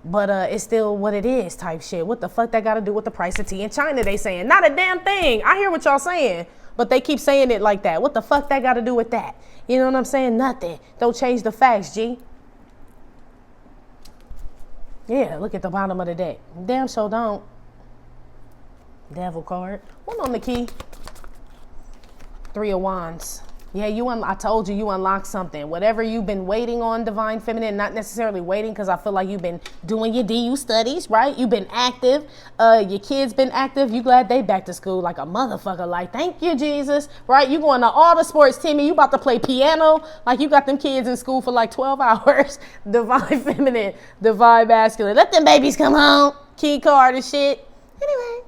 But it's still what it is type shit. What the fuck that got to do with the price of tea in China, they saying? Not a damn thing. I hear what y'all saying. But they keep saying it like that. What the fuck that got to do with that? You know what I'm saying? Nothing. Don't change the facts, G. Yeah, look at the bottom of the deck. Damn sure don't. Devil card. One on the key. 3 of Wands. Yeah, I told you unlock something. Whatever you've been waiting on, divine feminine, not necessarily waiting because I feel like you've been doing your DU studies, right? You've been active. Your kids been active. You glad they back to school like a motherfucker. Like, thank you, Jesus, right? You going to all the sports, Timmy. You about to play piano. Like, you got them kids in school for like 12 hours. Divine feminine, divine masculine. Let them babies come home. Key card and shit. Anyway.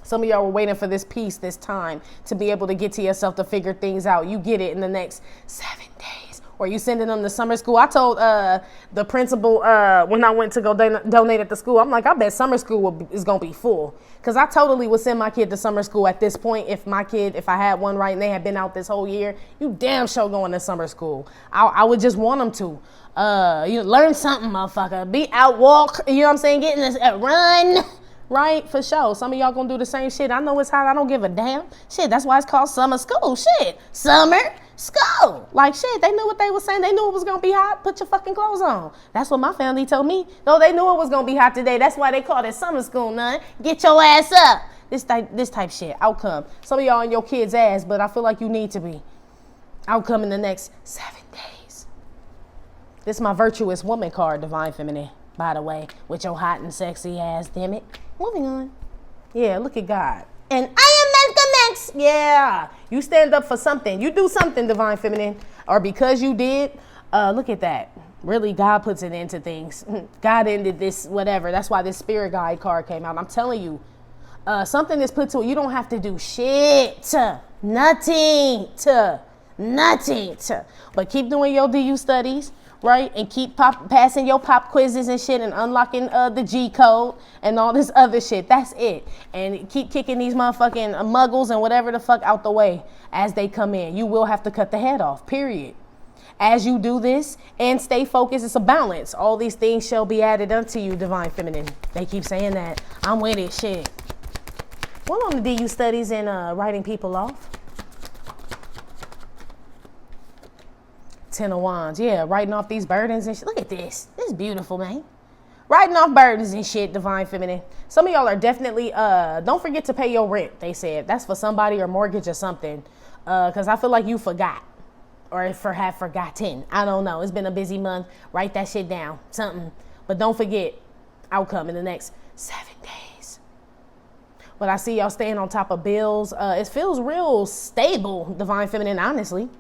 Some of y'all were waiting for this peace, this time, to be able to get to yourself to figure things out. You get it in the next 7 days. Or you sending them to summer school. I told the principal when I went to go donate at the school, I'm like, I bet summer school is going to be full. Because I totally would send my kid to summer school at this point. If I had one right and they had been out this whole year, you damn sure going to summer school. I would just want them to. Learn something, motherfucker. Be out, walk, you know what I'm saying? Get in this, run. Right, for sure. Some of y'all gonna do the same shit. I know it's hot. I don't give a damn. Shit, that's why it's called summer school. Shit, summer school. Like, shit, they knew what they were saying. They knew it was gonna be hot. Put your fucking clothes on. That's what my family told me. No, they knew it was gonna be hot today. That's why they called it summer school, nun. Get your ass up. This type shit. Outcome. Some of y'all on your kids' ass, but I feel like you need to be. Outcome in the next 7 days. This is my virtuous woman card, divine feminine. By the way, with your hot and sexy ass, damn it. Moving on. Yeah, look at God. And I am Malcolm X. Yeah. You stand up for something. You do something, divine feminine. Or because you did, look at that. Really, God puts it into things. God ended this, whatever. That's why this spirit guide card came out. I'm telling you, something is put to it. You don't have to do shit. Nothing. But keep doing your DU studies. Right? And keep passing your pop quizzes and shit and unlocking the G code and all this other shit. That's it. And keep kicking these motherfucking muggles and whatever the fuck out the way as they come in. You will have to cut the head off, period. As you do this and stay focused, it's a balance. All these things shall be added unto you, divine feminine. They keep saying that. I'm with it, shit. One on the DU studies and writing people off. 10 of Wands. Yeah, writing off these burdens and shit. Look at this. This is beautiful, man. Writing off burdens and shit, divine feminine. Some of y'all are definitely, don't forget to pay your rent, they said. That's for somebody or mortgage or something. Because I feel like you forgot. Or have forgotten. I don't know. It's been a busy month. Write that shit down. Something. But don't forget. Outcome in the next 7 days. But I see y'all staying on top of bills. It feels real stable, divine feminine, honestly.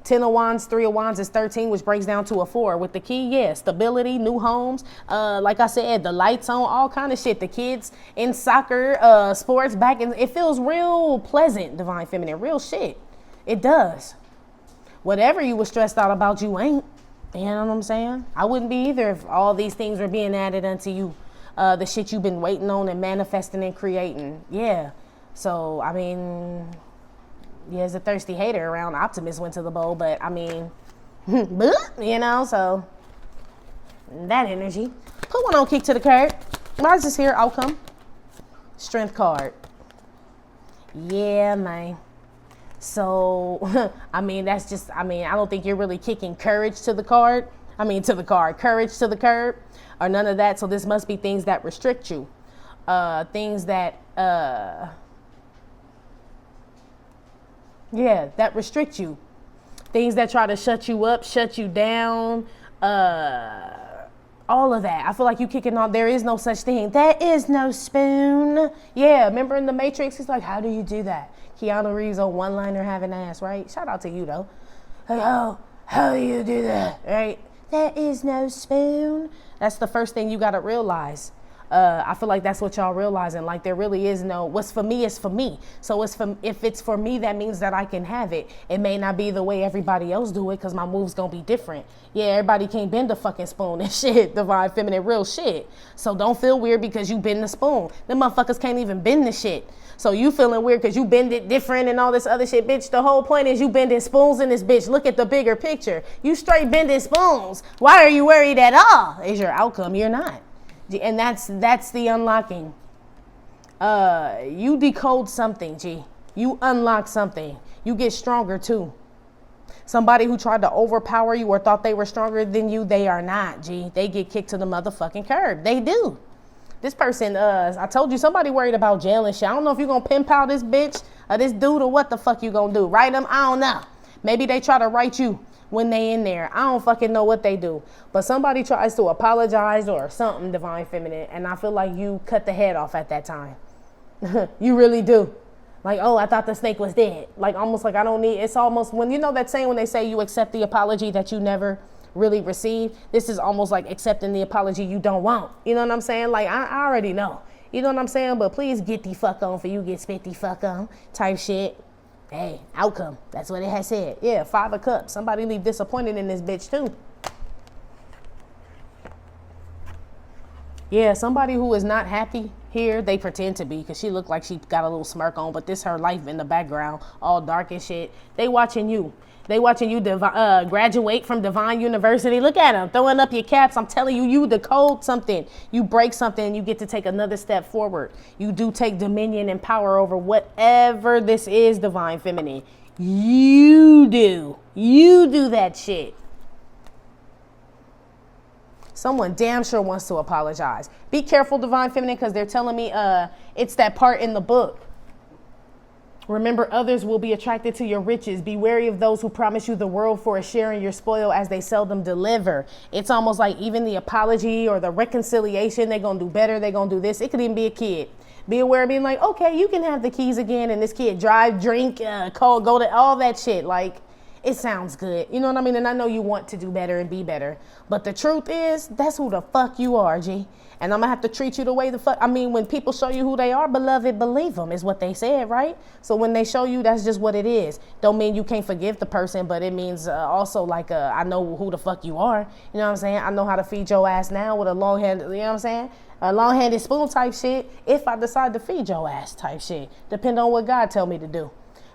10 of Wands, 3 of Wands is 13, which breaks down to a 4. With the key, yeah, stability, new homes. Like I said, the lights on, all kind of shit. The kids in soccer, sports, back in. It feels real pleasant, divine feminine, real shit. It does. Whatever you were stressed out about, you ain't. You know what I'm saying? I wouldn't be either if all these things were being added unto you. The shit you've been waiting on and manifesting and creating. Yeah. So, I mean... Yeah, there's a thirsty hater around. Optimist went to the bowl, but I mean, so that energy. Put one on kick to the curb. Why is this here? Outcome. Strength card. Yeah, man. So, I mean, that's just, I mean, I don't think you're really kicking courage to the card. I mean, to the card, courage to the curb, or none of that. So this must be things that restrict you. Things that, yeah, that restrict you. Things that try to shut you up, shut you down, all of that. I feel like you kicking on, there is no such thing. There is no spoon. Yeah, remember in The Matrix, he's like, how do you do that? Keanu Reeves on one-liner having ass, right? Shout out to you, though. Like, oh, how do you do that, right? There is no spoon. That's the first thing you got to realize. I feel like that's what y'all realizing. Like there really is no, what's for me is for me. So if it's for me, that means that I can have it. It may not be the way everybody else do it because my move's going to be different. Yeah, everybody can't bend a fucking spoon and shit. Divine feminine, real shit. So don't feel weird because you bend the spoon. Them motherfuckers can't even bend the shit. So you feeling weird because you bend it different and all this other shit. Bitch, the whole point is you bending spoons in this bitch. Look at the bigger picture. You straight bending spoons. Why are you worried at all? Is your outcome. You're not. And that's the unlocking. You decode something, G. You unlock something. You get stronger too. Somebody who tried to overpower you or thought they were stronger than you, they are not, G. They get kicked to the motherfucking curb. They do. This person, I told you, somebody worried about jail and shit. I don't know if you're going to pen pal this bitch or this dude or what the fuck you going to do. Write them? I don't know. Maybe they try to write you when they in there. I don't fucking know what they do. But somebody tries to apologize or something, divine feminine, and I feel like you cut the head off at that time. You really do. Like, oh, I thought the snake was dead. Like, almost like I don't need, it's almost, when you know that saying when they say you accept the apology that you never really received, this is almost like accepting the apology you don't want. You know what I'm saying? Like, I already know. You know what I'm saying? But please get the fuck on for you get spit the fuck on type shit. Hey, outcome. That's what it has said. Yeah, 5 of Cups. Somebody leave disappointed in this bitch too. Yeah, somebody who is not happy here, they pretend to be because she looked like she got a little smirk on, but this her life in the background, all dark and shit. They watching you. They watching you graduate from Divine University. Look at them, throwing up your caps. I'm telling you, you decode something. You break something and you get to take another step forward. You do take dominion and power over whatever this is, Divine Feminine. You do. You do that shit. Someone damn sure wants to apologize. Be careful, Divine Feminine, because they're telling me it's that part in the book. Remember, others will be attracted to your riches. Be wary of those who promise you the world for a share in your spoil as they seldom deliver. It's almost like even the apology or the reconciliation, they're going to do better, they're going to do this. It could even be a kid. Be aware of being like, okay, you can have the keys again, and this kid drive, drink, call, go to all that shit. Like, it sounds good. You know what I mean? And I know you want to do better and be better. But the truth is, that's who the fuck you are, G. And I'm going to have to treat you the way the fuck. I mean, when people show you who they are, beloved, believe them is what they said, right? So when they show you, that's just what it is. Don't mean you can't forgive the person, but it means also like I know who the fuck you are. You know what I'm saying? I know how to feed your ass now with a long hand, you know what I'm saying? A long-handed spoon type shit if I decide to feed your ass type shit. Depend on what God tell me to do.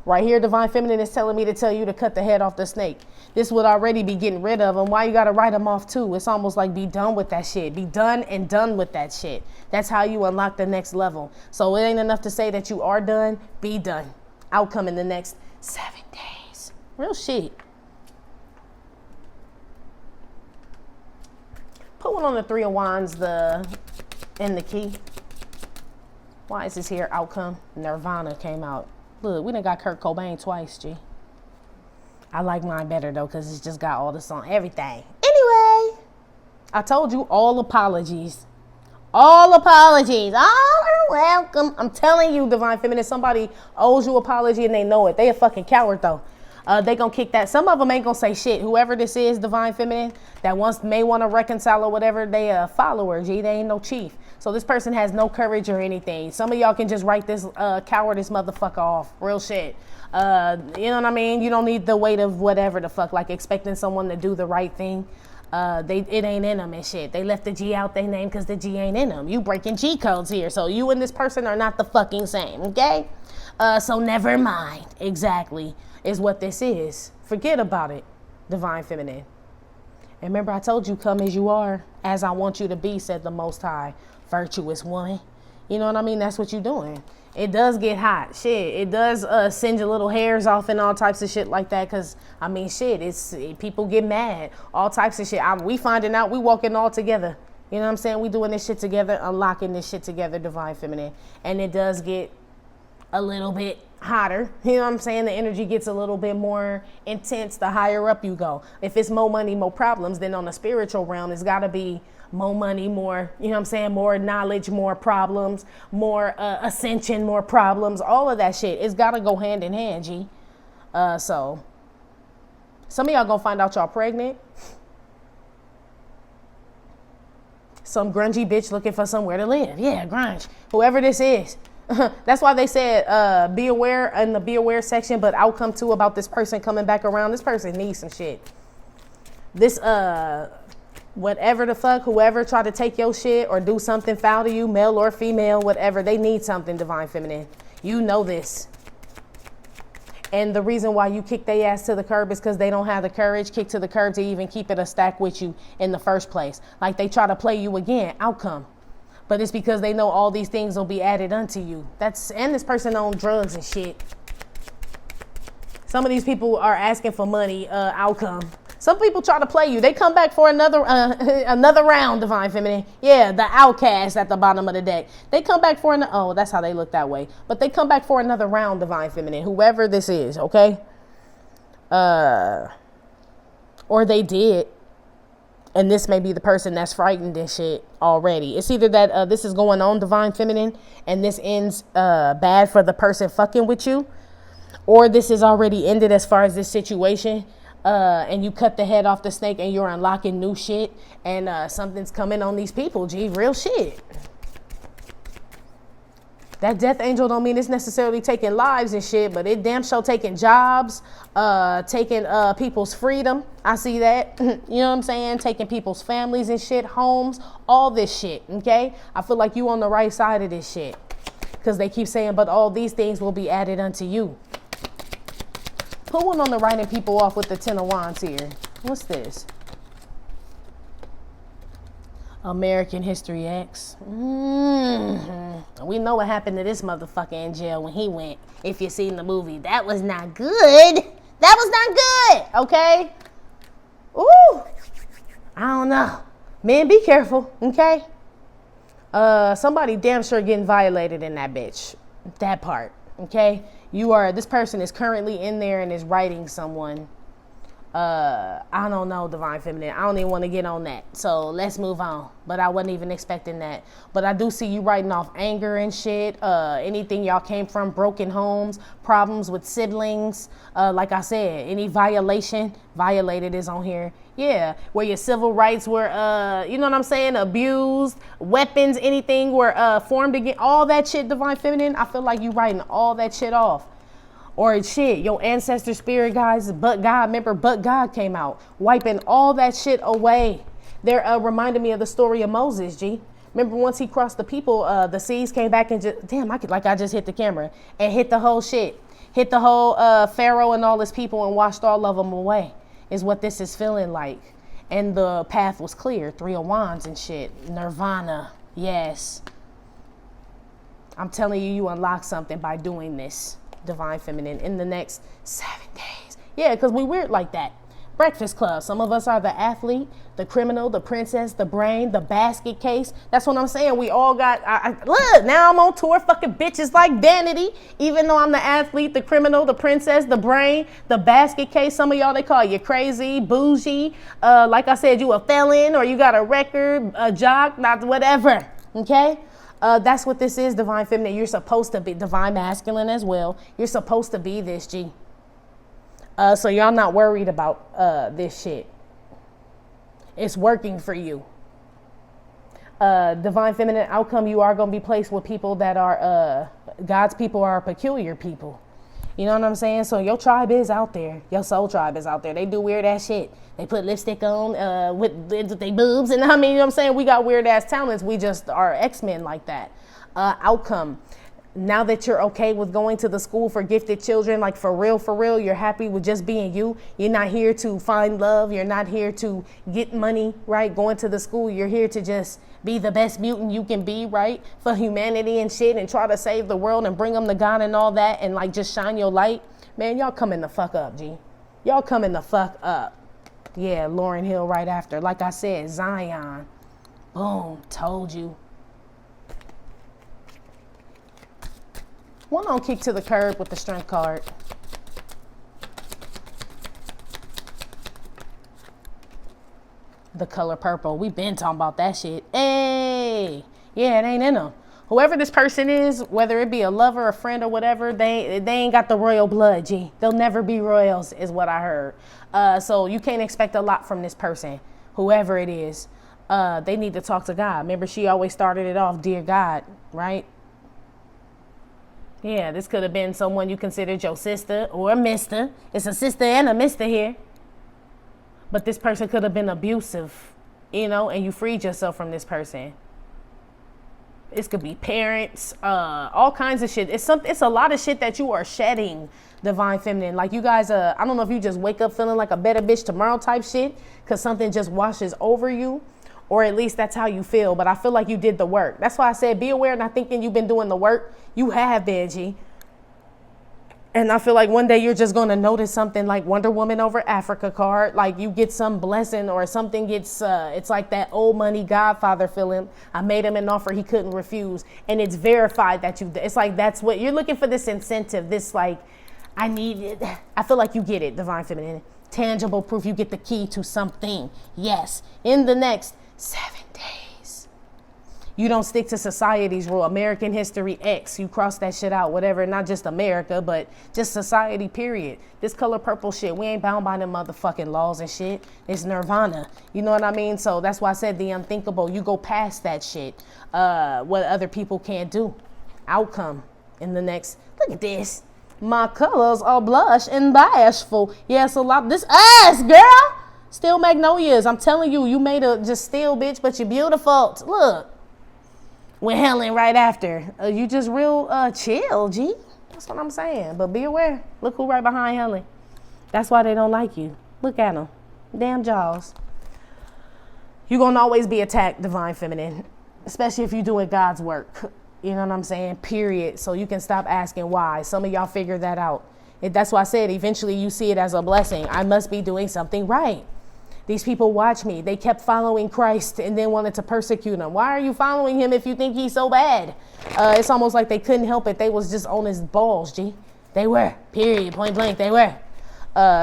Right here, Divine Feminine is telling me to tell you to cut the head off the snake. This would already be getting rid of them. Why you got to write them off too? It's almost like be done with that shit. Be done and done with that shit. That's how you unlock the next level. So it ain't enough to say that you are done. Be done. Outcome in the next 7 days. Real shit. Put one on the 3 of Wands, and the key. Why is this here? Outcome. Nirvana came out. Look, we done got Kurt Cobain twice, G. I like mine better, though, because it's just got all the song, everything. Anyway, I told you all apologies. All apologies. All are welcome. I'm telling you, Divine Feminine, somebody owes you apology and they know it. They a fucking coward, though. They gonna kick that. Some of them ain't gonna say shit. Whoever this is, Divine Feminine, that may want to reconcile or whatever, they a follower, G. They ain't no chief. So this person has no courage or anything. Some of y'all can just write this cowardice motherfucker off. Real shit. You know what I mean? You don't need the weight of whatever the fuck, like expecting someone to do the right thing. It ain't in them and shit. They left the G out their name because the G ain't in them. You breaking G codes here. So you and this person are not the fucking same, okay? So never mind. Exactly is what this is. Forget about it, Divine Feminine. And remember I told you, come as you are, as I want you to be, said the Most High. Virtuous woman. You know what I mean? That's what you're doing. It does get hot. Shit. It does send your little hairs off and all types of shit like that. Because, I mean, shit, people get mad. All types of shit. We finding out we walking all together. You know what I'm saying? We doing this shit together, unlocking this shit together, Divine Feminine. And it does get a little bit hotter. You know what I'm saying? The energy gets a little bit more intense the higher up you go. If it's more money, more problems, then on the spiritual realm, it's got to be more money, more, you know what I'm saying, more knowledge, more problems, more ascension, more problems, all of that shit. It's got to go hand in hand, G. So some of y'all gonna find out y'all pregnant. Some grungy bitch looking for somewhere to live. Yeah, grunge. Whoever this is. That's why they said be aware in the be aware section, but outcome too about this person coming back around. This person needs some shit. This whatever the fuck, whoever tried to take your shit or do something foul to you, male or female, whatever, they need something, Divine Feminine. You know this. And the reason why you kick their ass to the curb is because they don't have the courage, kick to the curb, to even keep it a stack with you in the first place. Like they try to play you again, outcome. But it's because they know all these things will be added unto you. And this person on drugs and shit. Some of these people are asking for money, outcome. Some people try to play you. They come back for another round, Divine Feminine. Yeah, the outcast at the bottom of the deck. They come back for oh, that's how they look that way. But they come back for another round, Divine Feminine, whoever this is, okay? Or they did. And this may be the person that's frightened and shit already. It's either that this is going on, Divine Feminine, and this ends bad for the person fucking with you, or this is already ended as far as this situation. And you cut the head off the snake and you're unlocking new shit, and something's coming on these people, G, real shit. That death angel don't mean it's necessarily taking lives and shit, but it damn sure taking jobs, taking people's freedom. I see that. You know what I'm saying? Taking people's families and shit, homes, all this shit, okay? I feel like you on the right side of this shit, because they keep saying, but all these things will be added unto you. Put one on the writing people off with the 10 of Wands here. What's this? American History X. Mm-hmm. We know what happened to this motherfucker in jail when he went. If you seen the movie, that was not good. That was not good. Okay? Ooh. I don't know. Men, be careful. Okay? Somebody damn sure getting violated in that bitch. That part. Okay? This person is currently in there and is writing someone. I don't know, Divine Feminine. I don't even want to get on that. So let's move on. But I wasn't even expecting that. But I do see you writing off anger and shit. Anything y'all came from, broken homes, problems with siblings. Like I said, any violated is on here. Yeah, where your civil rights were, you know what I'm saying, abused, weapons, anything were formed against, all that shit, Divine Feminine. I feel like you writing all that shit off. Or shit, your ancestor spirit guys, but God came out, wiping all that shit away. They're reminding me of the story of Moses, G. Remember once he crossed the people, the seas came back and just, damn, I just hit the camera and hit the whole shit. Hit the whole Pharaoh and all his people and washed all of them away, is what this is feeling like. And the path was clear, 3 of Wands and shit. Nirvana, yes. I'm telling you, you unlock something by doing this, Divine Feminine, in the next 7 days. Yeah, because we weird like that. Breakfast Club. Some of us are the athlete, the criminal, the princess, the brain, the basket case. That's what I'm saying. We all got, look, now I'm on tour fucking bitches like Vanity. Even though I'm the athlete, the criminal, the princess, the brain, the basket case. Some of y'all, they call you crazy, bougie. Like I said, you a felon or you got a record, a jock, not whatever. Okay? That's what this is, Divine Feminine. You're supposed to be Divine Masculine as well. You're supposed to be this, G. So y'all not worried about this shit. It's working for you. Divine Feminine outcome, you are going to be placed with people that are, God's people are peculiar people. You know what I'm saying? So your tribe is out there. Your soul tribe is out there. They do weird ass shit. They put lipstick on with their boobs. And I mean, you know what I'm saying? We got weird ass talents. We just are X-Men like that. Outcome. Now that you're okay with going to the school for gifted children, like for real, you're happy with just being you. You're not here to find love. You're not here to get money, right? Going to the school, you're here to just be the best mutant you can be, right? For humanity and shit, and try to save the world and bring them to God and all that, and like just shine your light. Man, y'all coming the fuck up, G. Y'all coming the fuck up. Yeah, Lauryn Hill right after. Like I said, Zion. Boom, told you. One on kick to the curb with the strength card. The color purple. We've been talking about that shit. Hey, yeah, it ain't in them. Whoever this person is, whether it be a lover, a friend, or whatever, they ain't got the royal blood, G. They'll never be royals, is what I heard. So you can't expect a lot from this person, whoever it is. They need to talk to God. Remember, she always started it off, dear God, right? Yeah, this could have been someone you considered your sister or a mister. It's a sister and a mister here. But this person could have been abusive, you know, and you freed yourself from this person. This could be parents, all kinds of shit. It's a lot of shit that you are shedding, Divine Feminine. Like you guys, I don't know if you just wake up feeling like a better bitch tomorrow type shit because something just washes over you, or at least that's how you feel. But I feel like you did the work. That's why I said be aware, not thinking you've been doing the work. You have been, G. And I feel like one day you're just going to notice something like Wonder Woman over Africa card. Like you get some blessing or something gets, it's like that old money Godfather feeling. I made him an offer he couldn't refuse. And it's verified that it's like, that's what you're looking for, this incentive, this like, I need it. I feel like you get it, Divine Feminine. Tangible proof, you get the key to something. Yes. In the next 7 days. You don't stick to society's rule. American history X. You cross that shit out, whatever. Not just America, but just society, period. This color purple shit, we ain't bound by them motherfucking laws and shit. It's nirvana. You know what I mean? So that's why I said the unthinkable. You go past that shit. What other people can't do. Outcome in the next. Look at this. My colors are blush and bashful. Yes, a lot. This ass, girl. Still magnolias. I'm telling you, you made a just still bitch, but you're beautiful. Look. With Helen right after. You just real chill, G. That's what I'm saying. But be aware. Look who right behind Helen. That's why they don't like you. Look at them. Damn jaws. You're going to always be attacked, Divine Feminine. Especially if you're doing God's work. You know what I'm saying? Period. So you can stop asking why. Some of y'all figure that out. That's why I said eventually you see it as a blessing. I must be doing something right. These people watch me. They kept following Christ and then wanted to persecute him. Why are you following him if you think he's so bad? It's almost like they couldn't help it. They was just on his balls, G. They were. Period. Point blank. They were.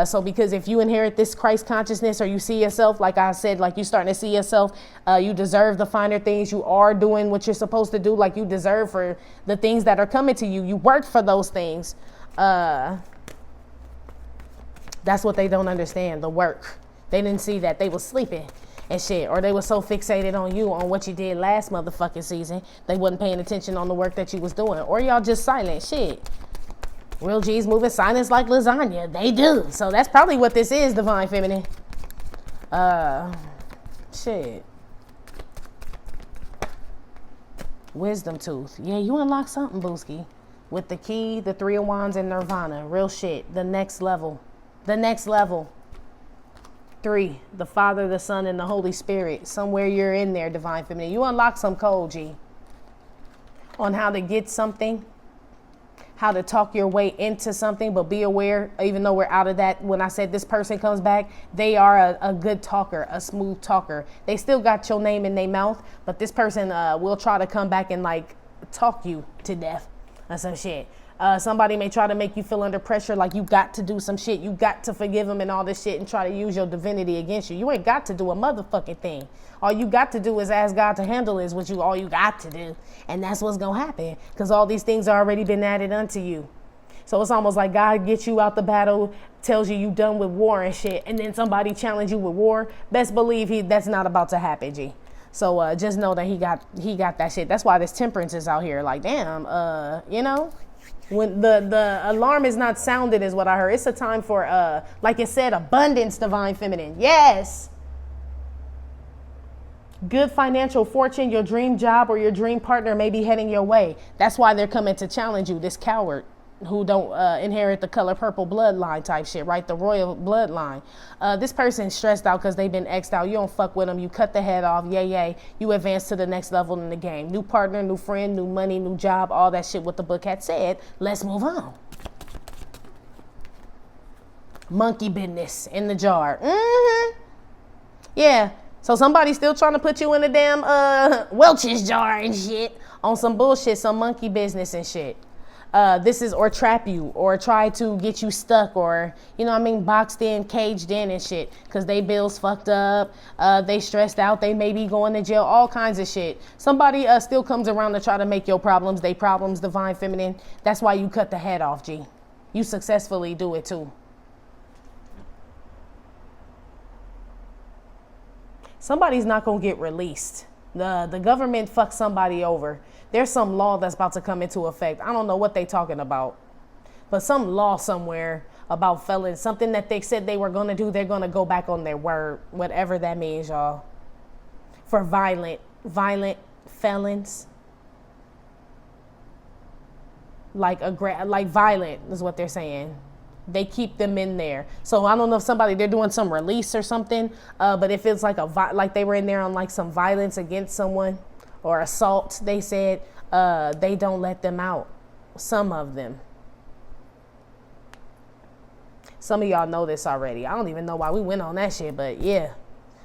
So because if you inherit this Christ consciousness or you see yourself, like I said, like you starting to see yourself, you deserve the finer things. You are doing what you're supposed to do. Like you deserve for the things that are coming to you. You worked for those things. That's what they don't understand. The work. They didn't see that they was sleeping and shit, or they were so fixated on you, on what you did last motherfucking season, they wasn't paying attention on the work that you was doing, or y'all just silent shit. Real G's moving silence like lasagna. They do. So that's probably what this is, Divine Feminine. Shit. Wisdom tooth. Yeah, you unlock something, Booski. With the key, the 3 of Wands, and Nirvana. Real shit. The next level. The next level. 3, the Father, the Son, and the Holy Spirit. Somewhere you're in there, Divine Feminine. You unlock some code, G. On how to get something. How to talk your way into something. But be aware, even though we're out of that, when I said this person comes back, they are a good talker, a smooth talker. They still got your name in their mouth, but this person will try to come back and like talk you to death or some shit. Somebody may try to make you feel under pressure, like you got to do some shit. You got to forgive them and all this shit and try to use your divinity against you. You ain't got to do a motherfucking thing. All you got to do is ask God to handle is what all you got to do. And that's what's going to happen because all these things are already been added unto you. So it's almost like God gets you out the battle, tells you done with war and shit, and then somebody challenge you with war. Best believe that's not about to happen, G. So just know that he got that shit. That's why this temperance is out here. Like, damn, you know. When the alarm is not sounded is what I heard. It's a time for, like it said, abundance, Divine Feminine. Yes. Good financial fortune, your dream job or your dream partner may be heading your way. That's why they're coming to challenge you, this coward. who don't inherit the color purple bloodline type shit, right? The royal bloodline. This person's stressed out because they've been X'd out. You don't fuck with them. You cut the head off. Yay, yay. You advance to the next level in the game. New partner, new friend, new money, new job, all that shit what the book had said. Let's move on. Monkey business in the jar. Yeah. So somebody's still trying to put you in a damn Welch's jar and shit on some bullshit, some monkey business and shit. This is or trap you or try to get you stuck or, you know what I mean, boxed in, caged in and shit because they bills fucked up. They stressed out. They may be going to jail, all kinds of shit. Somebody still comes around to try to make your problems, they problems, divine feminine. That's why you cut the head off, G. You successfully do it too. Somebody's not going to get released. The government fucked somebody over. There's some law that's about to come into effect. I don't know what they talking about. But some law somewhere about felons, something that they said they were going to do, they're going to go back on their word, whatever that means, y'all. For violent felons. Like violent is what they're saying. They keep them in there. So I don't know if they're doing some release or something, but if it's like like they were in there on like some violence against someone or assault, they said they don't let them out. Some of them. Some of y'all know this already. I don't even know why we went on that shit, but yeah.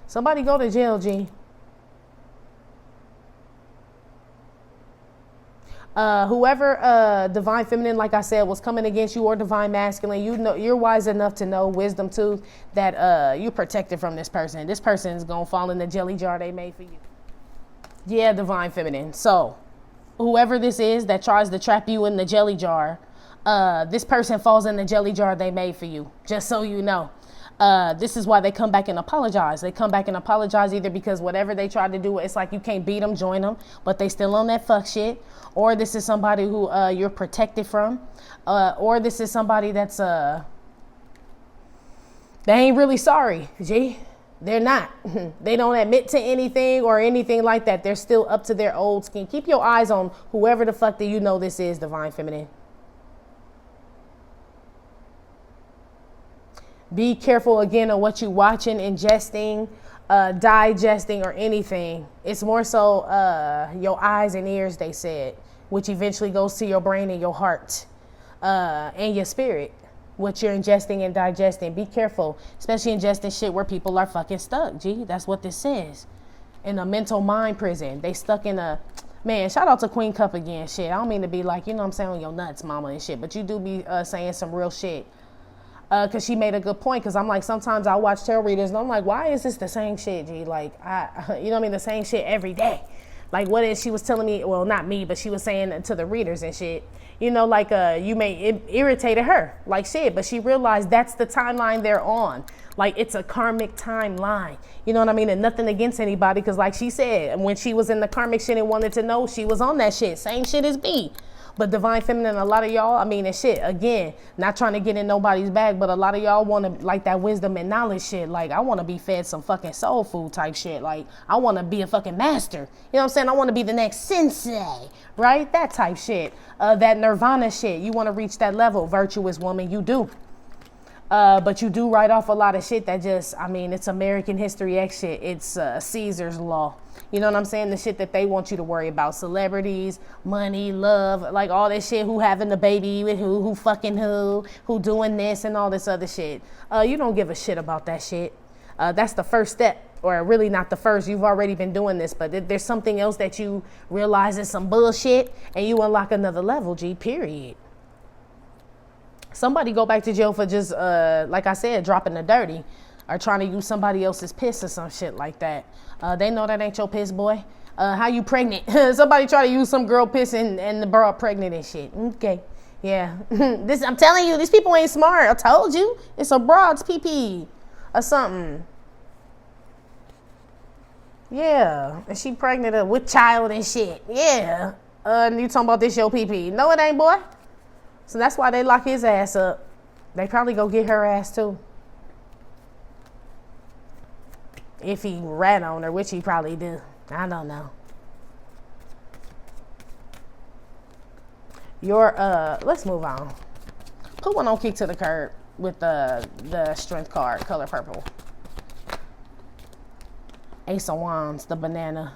Somebody go to jail, G. Whoever divine feminine, like I said, was coming against you or divine masculine, you know, you're wise enough to know, wisdom too, that you're protected from this person. This person is gonna fall in the jelly jar they made for you. Yeah, divine feminine. So whoever this is that tries to trap you in the jelly jar, this person falls in the jelly jar they made for you, just so you know. This is why they come back and apologize. They come back and apologize either because whatever they tried to do, it's like you can't beat them, join them, but they still on that fuck shit. Or this is somebody who you're protected from. Or this is somebody that's, they ain't really sorry, G. They're not. They don't admit to anything or anything like that. They're still up to their old skin. Keep your eyes on whoever the fuck that you know this is, divine feminine. Be careful again on what you're watching, ingesting, digesting, or anything. It's more so your eyes and ears, they said, which eventually goes to your brain and your heart and your spirit, what you're ingesting and digesting. Be careful, especially ingesting shit where people are fucking stuck, G. That's what this says. In a mental mind prison. They stuck in a... Man, shout out to Queen Cup again, shit. I don't mean to be like, you know what I'm saying, on your nuts, mama, and shit, but you do be saying some real shit. Because she made a good point, because I'm like, sometimes I watch tarot readers and I'm like, why is this the same shit, G? Like, you know what I mean, the same shit every day. Like, what is, she was telling me, well, not me, but she was saying to the readers and shit, you know, like, it irritated her, like shit, but she realized that's the timeline they're on. Like, it's a karmic timeline, you know what I mean? And nothing against anybody, because like she said, when she was in the karmic shit and wanted to know, she was on that shit, same shit as me. But divine feminine, a lot of y'all, I mean, and shit, again, not trying to get in nobody's bag, but a lot of y'all want to, like, that wisdom and knowledge shit. Like, I want to be fed some fucking soul food type shit. Like, I want to be a fucking master. You know what I'm saying? I want to be the next sensei, right? That type shit. That nirvana shit. You want to reach that level, virtuous woman, you do. But you do write off a lot of shit that just, I mean, it's American History X shit. It's Caesar's law. You know what I'm saying? The shit that they want you to worry about. Celebrities, money, love, like all this shit. Who having the baby with who fucking who doing this and all this other shit. You don't give a shit about that shit. That's the first step. Or really not the first. You've already been doing this. But there's something else that you realize is some bullshit. And you unlock another level, G, period. Somebody go back to jail for just, like I said, dropping the dirty or trying to use somebody else's piss or some shit like that. They know that ain't your piss, boy. How you pregnant? Somebody try to use some girl piss and the broad pregnant and shit. Okay, yeah. I'm telling you, these people ain't smart. I told you. It's a broad's pee-pee or something. Yeah, and she pregnant with child and shit. Yeah. And you talking about this your pee-pee. No, it ain't, boy. So that's why they lock his ass up. They probably go get her ass too. If he rat on her, which he probably do. I don't know. Let's move on. Put one on kick to the curb with the strength card, color purple. Ace of Wands, the banana.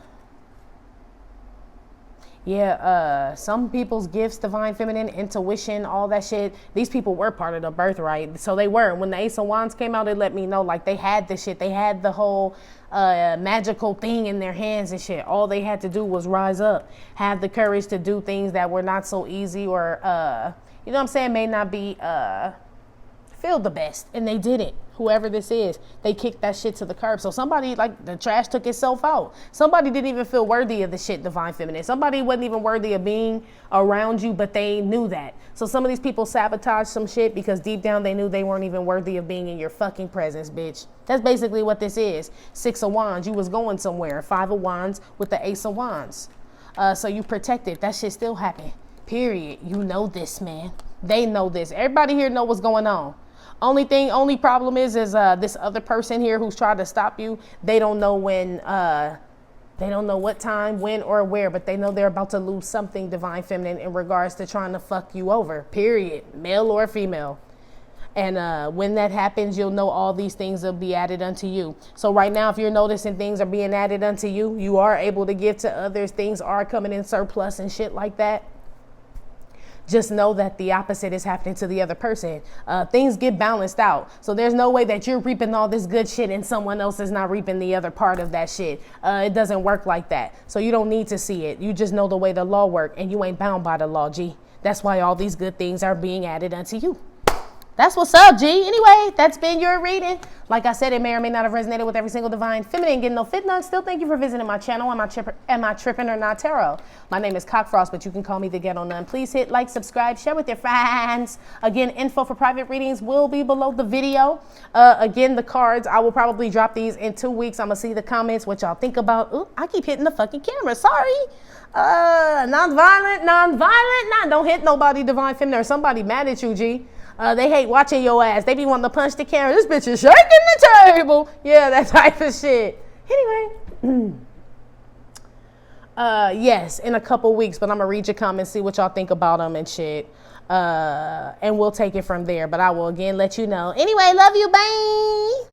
Yeah, some people's gifts, divine feminine, intuition, all that shit. These people were part of the birthright. So they were. When the Ace of Wands came out, it let me know, like, they had this shit. They had the whole magical thing in their hands and shit. All they had to do was rise up, have the courage to do things that were not so easy or, you know what I'm saying, may not be feel the best. And they did it. Whoever this is, they kicked that shit to the curb. So somebody, like, the trash took itself out. Somebody didn't even feel worthy of the shit, divine feminine. Somebody wasn't even worthy of being around you, but they knew that. So some of these people sabotaged some shit because deep down they knew they weren't even worthy of being in your fucking presence, bitch. That's basically what this is. 6 of Wands, you was going somewhere. 5 of Wands with the Ace of Wands. So you protected. That shit still happened. Period. You know this, man. They know this. Everybody here know what's going on. Only problem is this other person here who's trying to stop you. They don't know when, they don't know what time, when, or where, but they know they're about to lose something, divine feminine, in regards to trying to fuck you over, period, male or female. And when that happens, you'll know all these things will be added unto you. So right now, if you're noticing things are being added unto you, you are able to give to others. Things are coming in surplus and shit like that. Just know that the opposite is happening to the other person. Things get balanced out. So there's no way that you're reaping all this good shit and someone else is not reaping the other part of that shit. It doesn't work like that. So you don't need to see it. You just know the way the law works, and you ain't bound by the law, G. That's why all these good things are being added unto you. That's what's up, G. Anyway, that's been your reading. Like I said, it may or may not have resonated with every single divine feminine. Getting no fit none. Still, thank you for visiting my channel. Am I tripping or not tarot? My name is Cockfrost, but you can call me the Ghetto Nun. Please hit like, subscribe, share with your friends. Again, info for private readings will be below the video. Again, the cards, I will probably drop these in 2 weeks. I'm going to see the comments, what y'all think about. Ooh, I keep hitting the fucking camera. Sorry. Non-violent. Nah, don't hit nobody, divine feminine, or somebody mad at you, G. They hate watching your ass. They be wanting to punch the camera. This bitch is shaking the table. Yeah, that type of shit. Anyway. Yes, in a couple weeks, but I'm going to read your comments, see what y'all think about them and shit. And we'll take it from there. But I will again let you know. Anyway, love you. Bye.